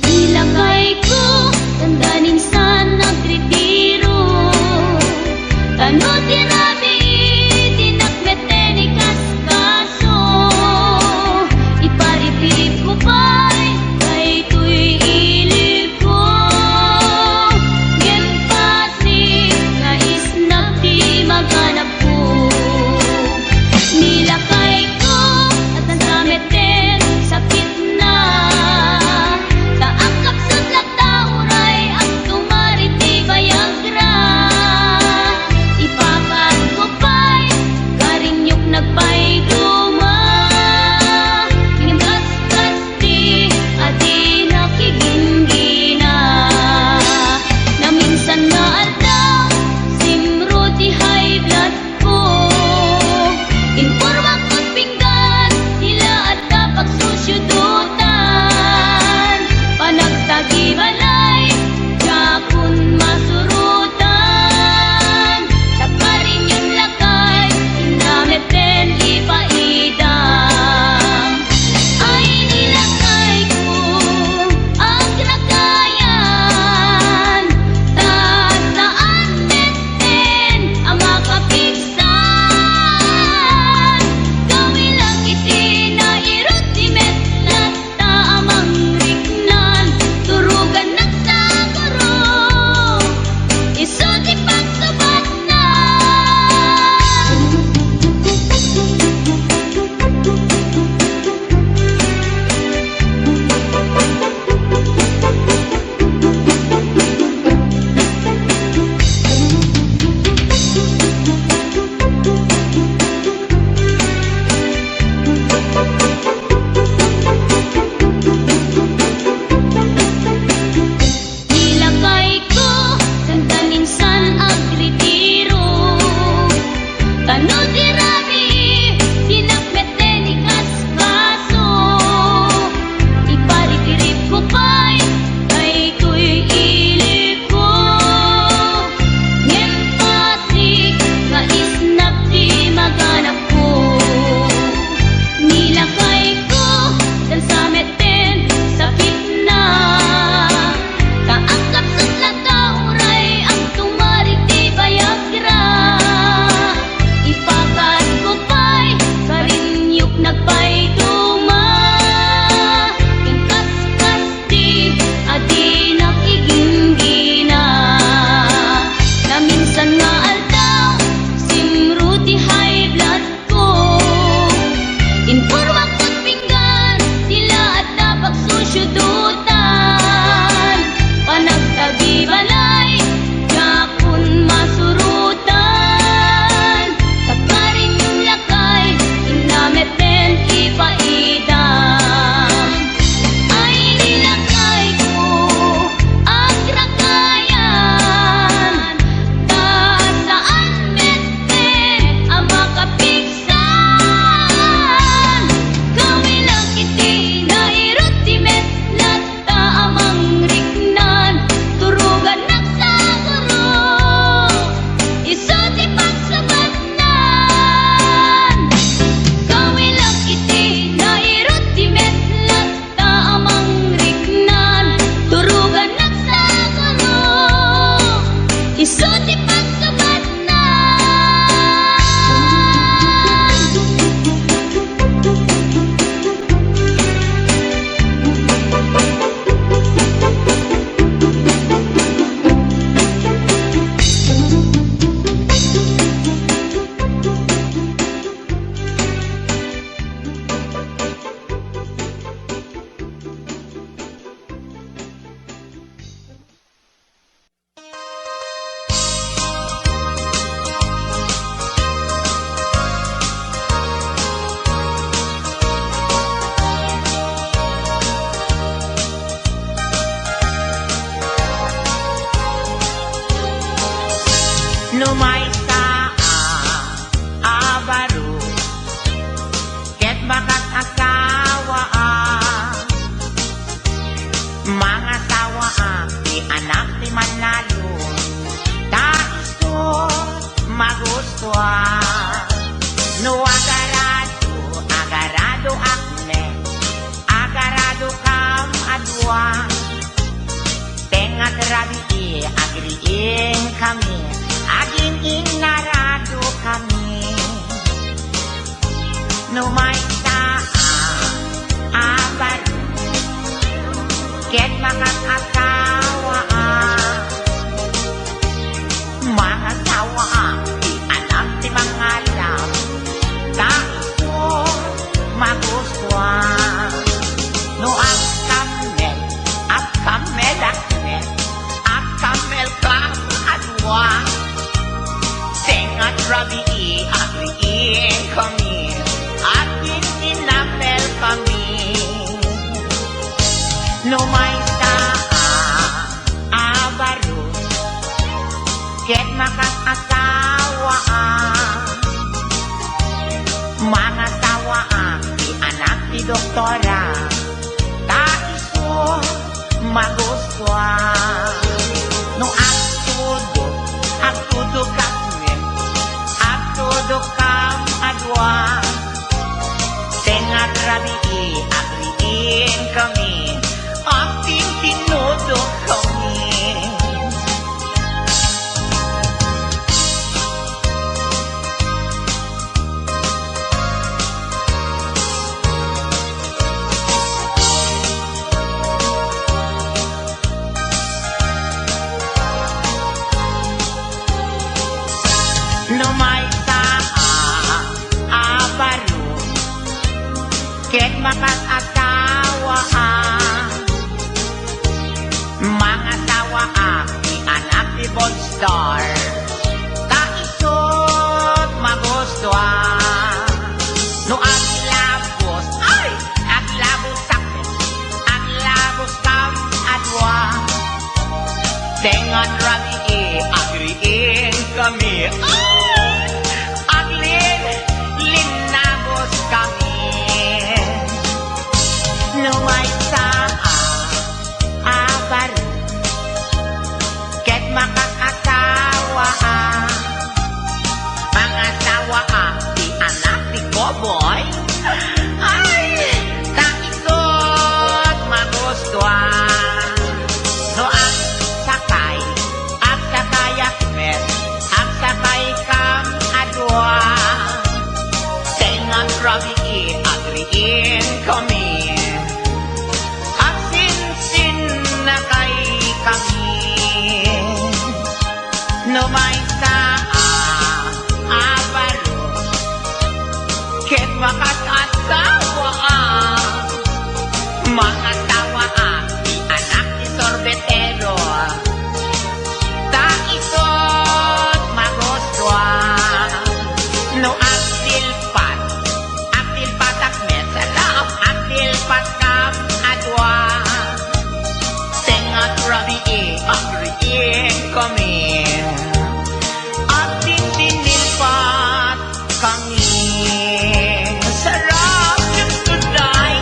Ilagay ko, tandanin sa nagretiro, tanutin namin Numay sa abaro ket bakat asawa mga sawa di anak ti manalo ta iso magustuhan no agarado akne agarado kam adwa tengat rabi agriin kami aging inarado kami no may abaro ket mga asawa di anak ti mga lam ta iso magustuhan no ang kamel akne kamel kam adwa tengat rabi agriin kami aging inamel kami no may abaro ket makakasawa mga sawa di anak ti doktora ta iso magustuhan no ang tudok kami ang tudok kam adwa tengat rabi agriin kami ating tinudok kami Numay sa abaro ket makakasawa mga sawa di anak ti Bonstar ta isot magustuhan no aglabos sakit aglabos kam adwa tengat rabi agriin kami linabos kami numay sa abaro ket makakasawa mga sawa di anak ti Koboy ta isot magustuhan no ang sakay akmet ang sakay kam adwa tengat rabi agriin kami at sin na kay kami no may sa abaro ket makakasawa mga tawa di anak ni sorbetero ta isot magustuhan no aktilpat akmet sarap aktilpat kam adwa tengat rabi agriin kami ating tinilpat kami sarap yung tunay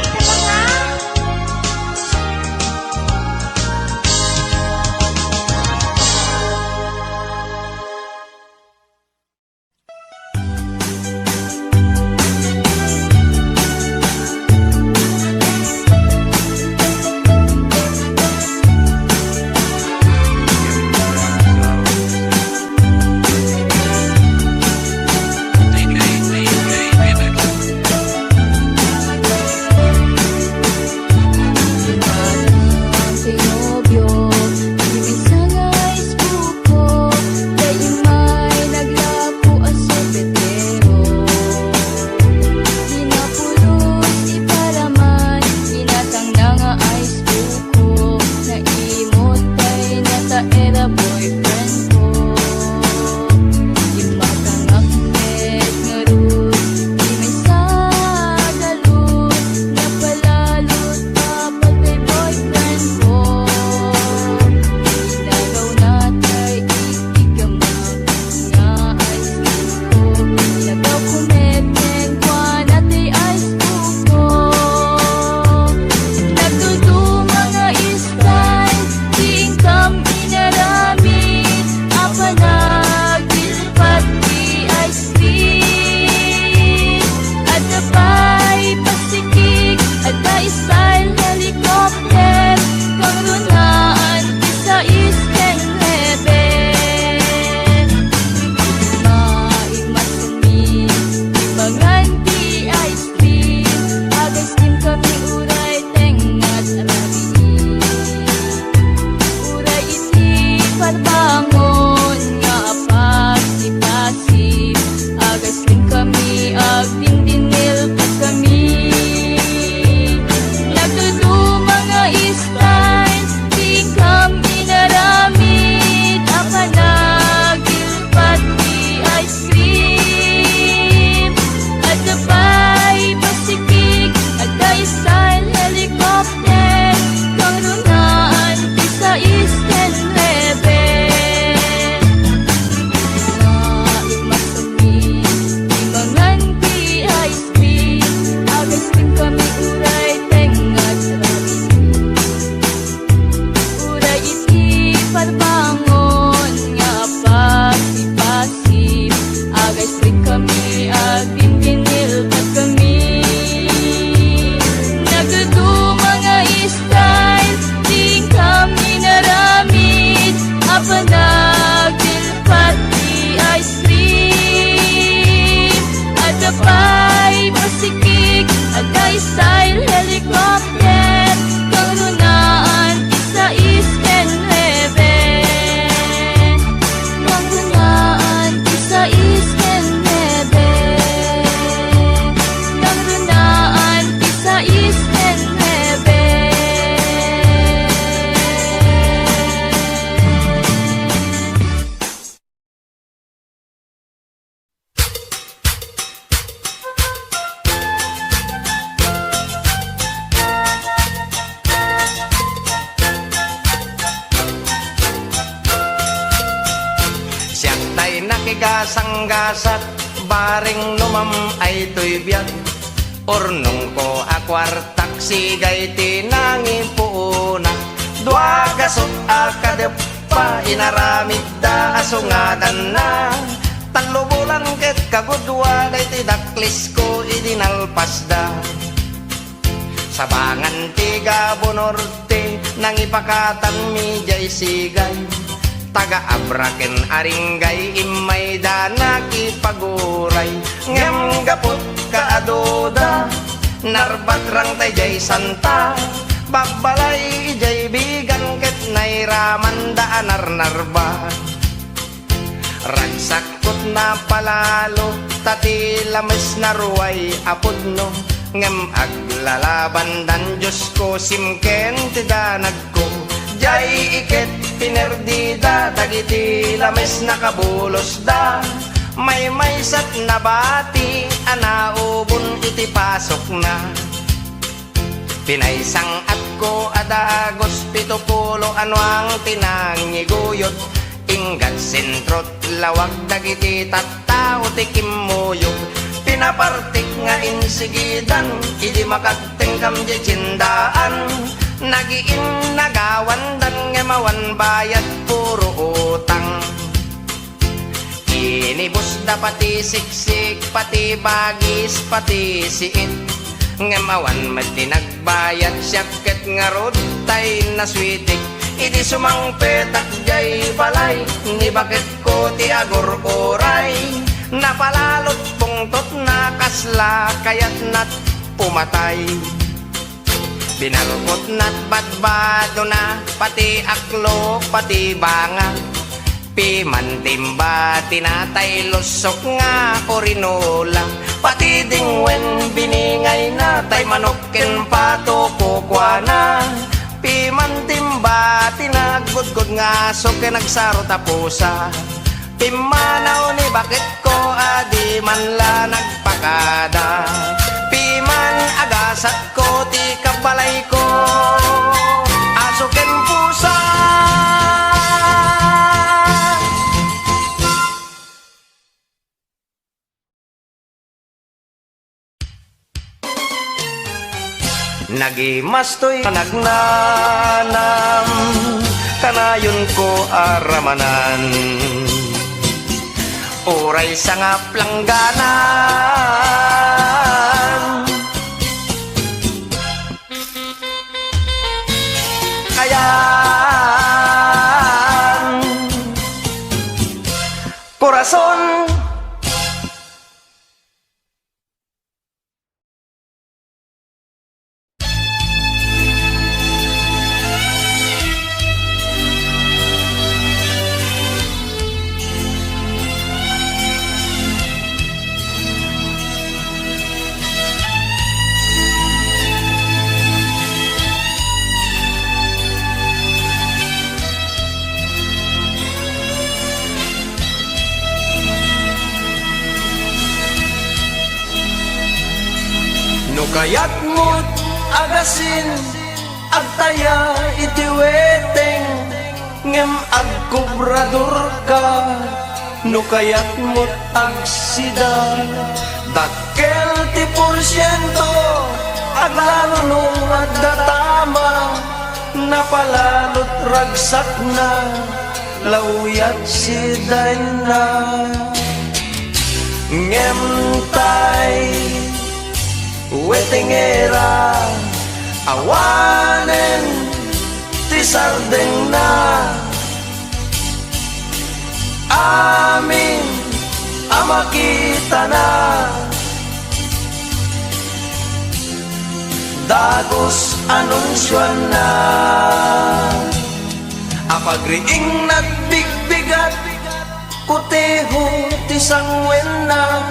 gasang-gasat baring numam ay tuy biyag Ornong ko akwartak sigay tinangi puunak Dua gasot akadep pa inaramid da asungadan na Talo bulan ket kagudwa day tidaklis ko idinalpas da Sabangan tiga bonorte nang ipakatan mi jay sigay Taga abraken aringgay imay dana kipaguray Ngem gapot kaadoda narbatrang tay jay santa Babalay jay bigan ket nairaman da narnarba Ragsakot na palalo tati lames na ruway apodno Ngem aglalaban dan Diyos ko simken tidanag ko Jay iket pinerdida dagiti lames na kabulos da May sat na bati anaubon iti pasok na Pinaysang at ko adagos pitupulo ano ang tinangiguyot Ingat sentrot lawag dagiti tattao tikimuyog Pinapartik nga insigidan idi makagtengkam di cindaan Nagiin nagawan dan ngemawan bayad puro utang Inibus da pati siksik pati bagis pati siit Ngemawan mati nagbayad siyakit nga rod tay naswitik Idi sumangpetak jay balay ni bakit ko ti agor oray Napalalot pungtot na kasla kayat nat pumatay Binalkot nat badbado na pati aklo pati banga Pimantimba tinatay lusok nga orinola Pati dingwen biningay na tay manokken pato kukwana Pimantimba tinagudgod nga sok nagsaro tapusa Pimanaw ni bakit ko adi man la nagpakada Piman agasat ko ti kapalay ko Asukin pusa Nagimastoy nagnanam Kanayon ko aramanan Uray sa nga plangganan Kayan Corazon Kayat mo't agasin agtaya iti weteng ngem agkubrador ka no kayat mo't agsida dakkel ti porsyento aglalo nung agdatama napalalot ragsak na lauyat siday na ngem tay Wetingera awanen ti sardeng na amin amakita na dagos anunsyon na apagriing nagbigbigat kuteho ti sangwen na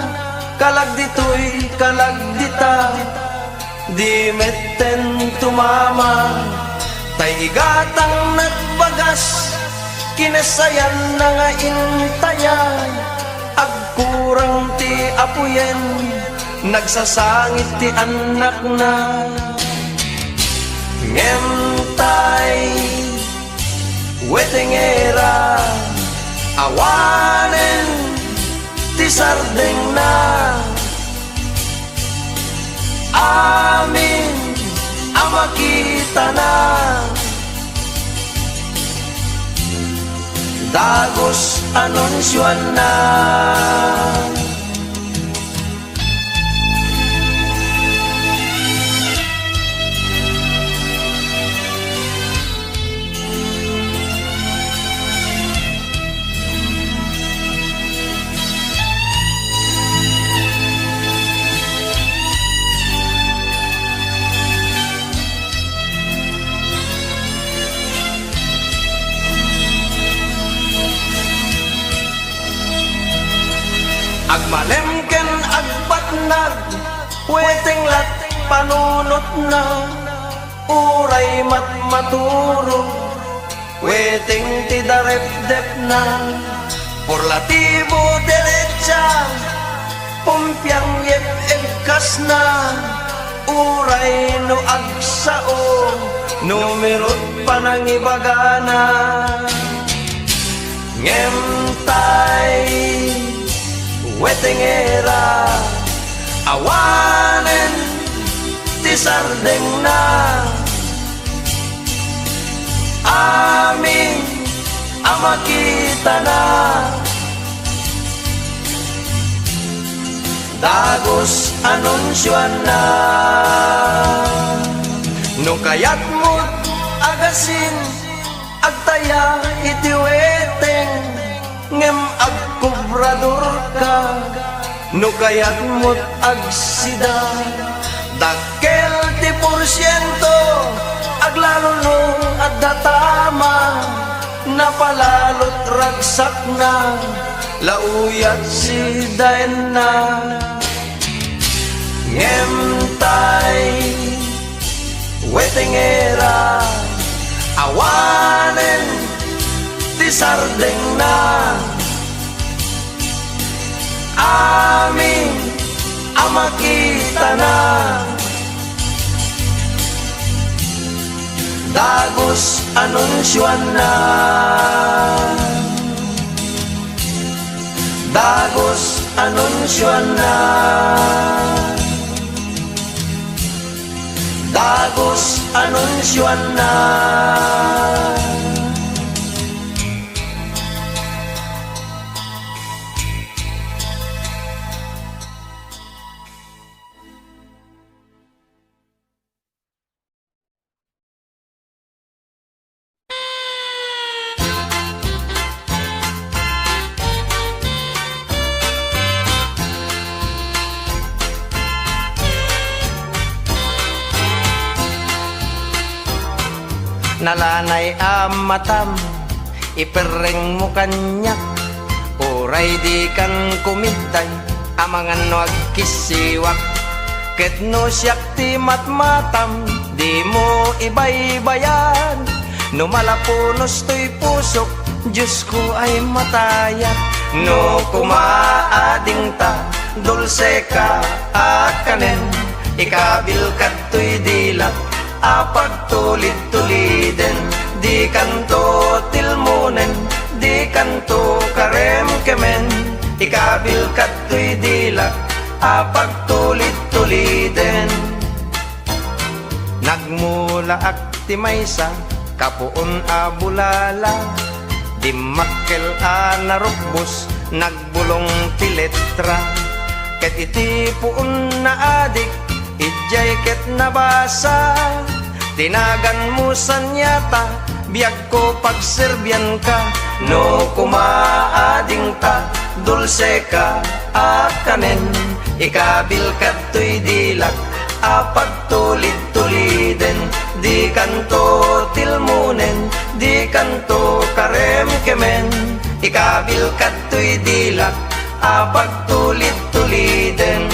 kalag dito'y kalag dita di metten tumama tay igatang nagbagas kinasayan na nga intayan agkurang ti apuyen nagsasangit ti anak na ngemtay wetengera awanen sardeng na amin ang makita na dagos anunsyon na agmalemken agbatnag weteng lat panunot na uray mat maturog weteng tidarepdep na porlatibo derecha pumpyang yep egkas na uray no agsao numerot panangibagana ngemtay wetengera awanen ti sardeng na amin ang makita na dagos anunsyon na no kayat mo agasin agtaya iti weteng ngem agkubrador ka no kayat mo't agsida dakkel ti porsyento aglalulo at datama napalalot ragsak na lauyat si daen na ngem tay wetengera awanen ti sardeng na amin ang makita na dagos anunsyon na dagos anunsyon na dagos anunsyon na nalanay amatam ipereng mo kanyak uray di kan kumitay amangan no agkisiwak ket no siyak ti matmatam di mo ibaybayan no malapunos to'y pusok Diyos ko ay matayat no kumaading ta dulce ka akanen ikabil kat to'y dilak apagtulid-tuliden di kanto tilmunen di kanto karem-kemen ikabil kato'y dilak apagtulid-tuliden nagmula akti maysa kapuon a bulala di makkel a narukbos nagbulong ti letra ket iti puon na adik ijay ket nabasa tinagan mo sanyata biag ko pagserbyan ka no kumaading ta dulce ka akanen ikabil kato'y dilak apagtulid-tuliden di kanto tilmunen di kanto karem-kemen ikabil kato'y dilak apagtulid-tuliden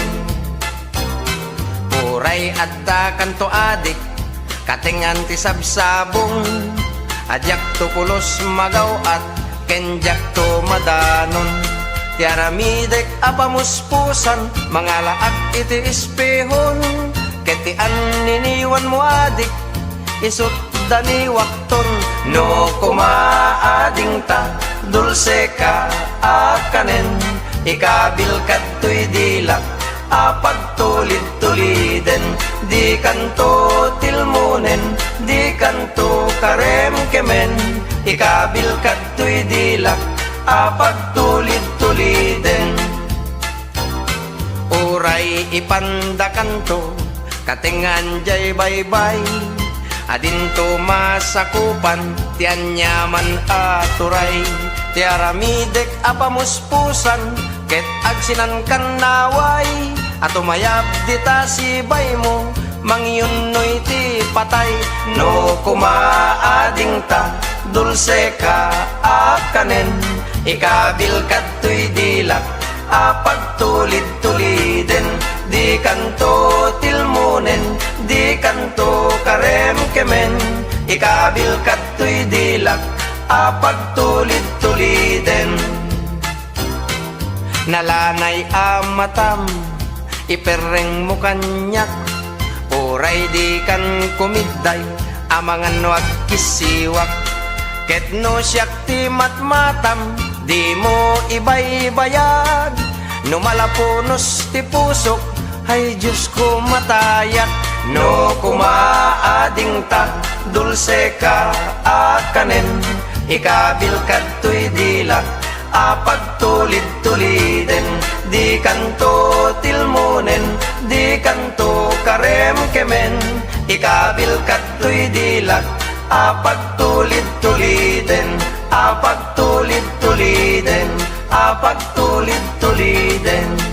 uray adda kanto adik katingan ti sabsabong adyak to pulos magaw at kenjak to madanon ti aramidek apamuspusan mga laak iti espehon keti an niniwan mo adik isut dani wakton no kumaading ta dulce ka akanen ikabil kadtoy dilak, pagtulid-tuliden, di kanto tilmunen, di kanto karem-kemen, ikabil kadtoy dilak, pagtulid-tuliden. Uray ipandakanto, katingan jay baybay, adinto masakupan, tiyan yaman aturay, tiaramidek apamuspusan, ket agsinan kan naway, atumayab dita si bay mo, mangyun no'y ti patay, no kumaading ta, dulce ka akanen, ikabil kadtoy dilak, pagtulid-tuliden, di kanto tilmunen, di kanto karem-kemen, ikabil kadtoy dilak, pagtulid-tuliden. Nalanay amatam, ipereng mo kanyak, uray di kan kumiday, amangan wag kisiwak, ket no siyak ti matmatam, di mo ibay-bayag, numalapunos ti pusok, ay Diyos ko matayak, no kumaading ta, dulce ka akanen, ikabil kadtoy dilak, pagtulid-tuliden, di kanto tilmunen, di kanto karem-kemen, ikabil kadtoy dilak, pagtulid-tuliden, pagtulid-tuliden, pagtulid-tuliden.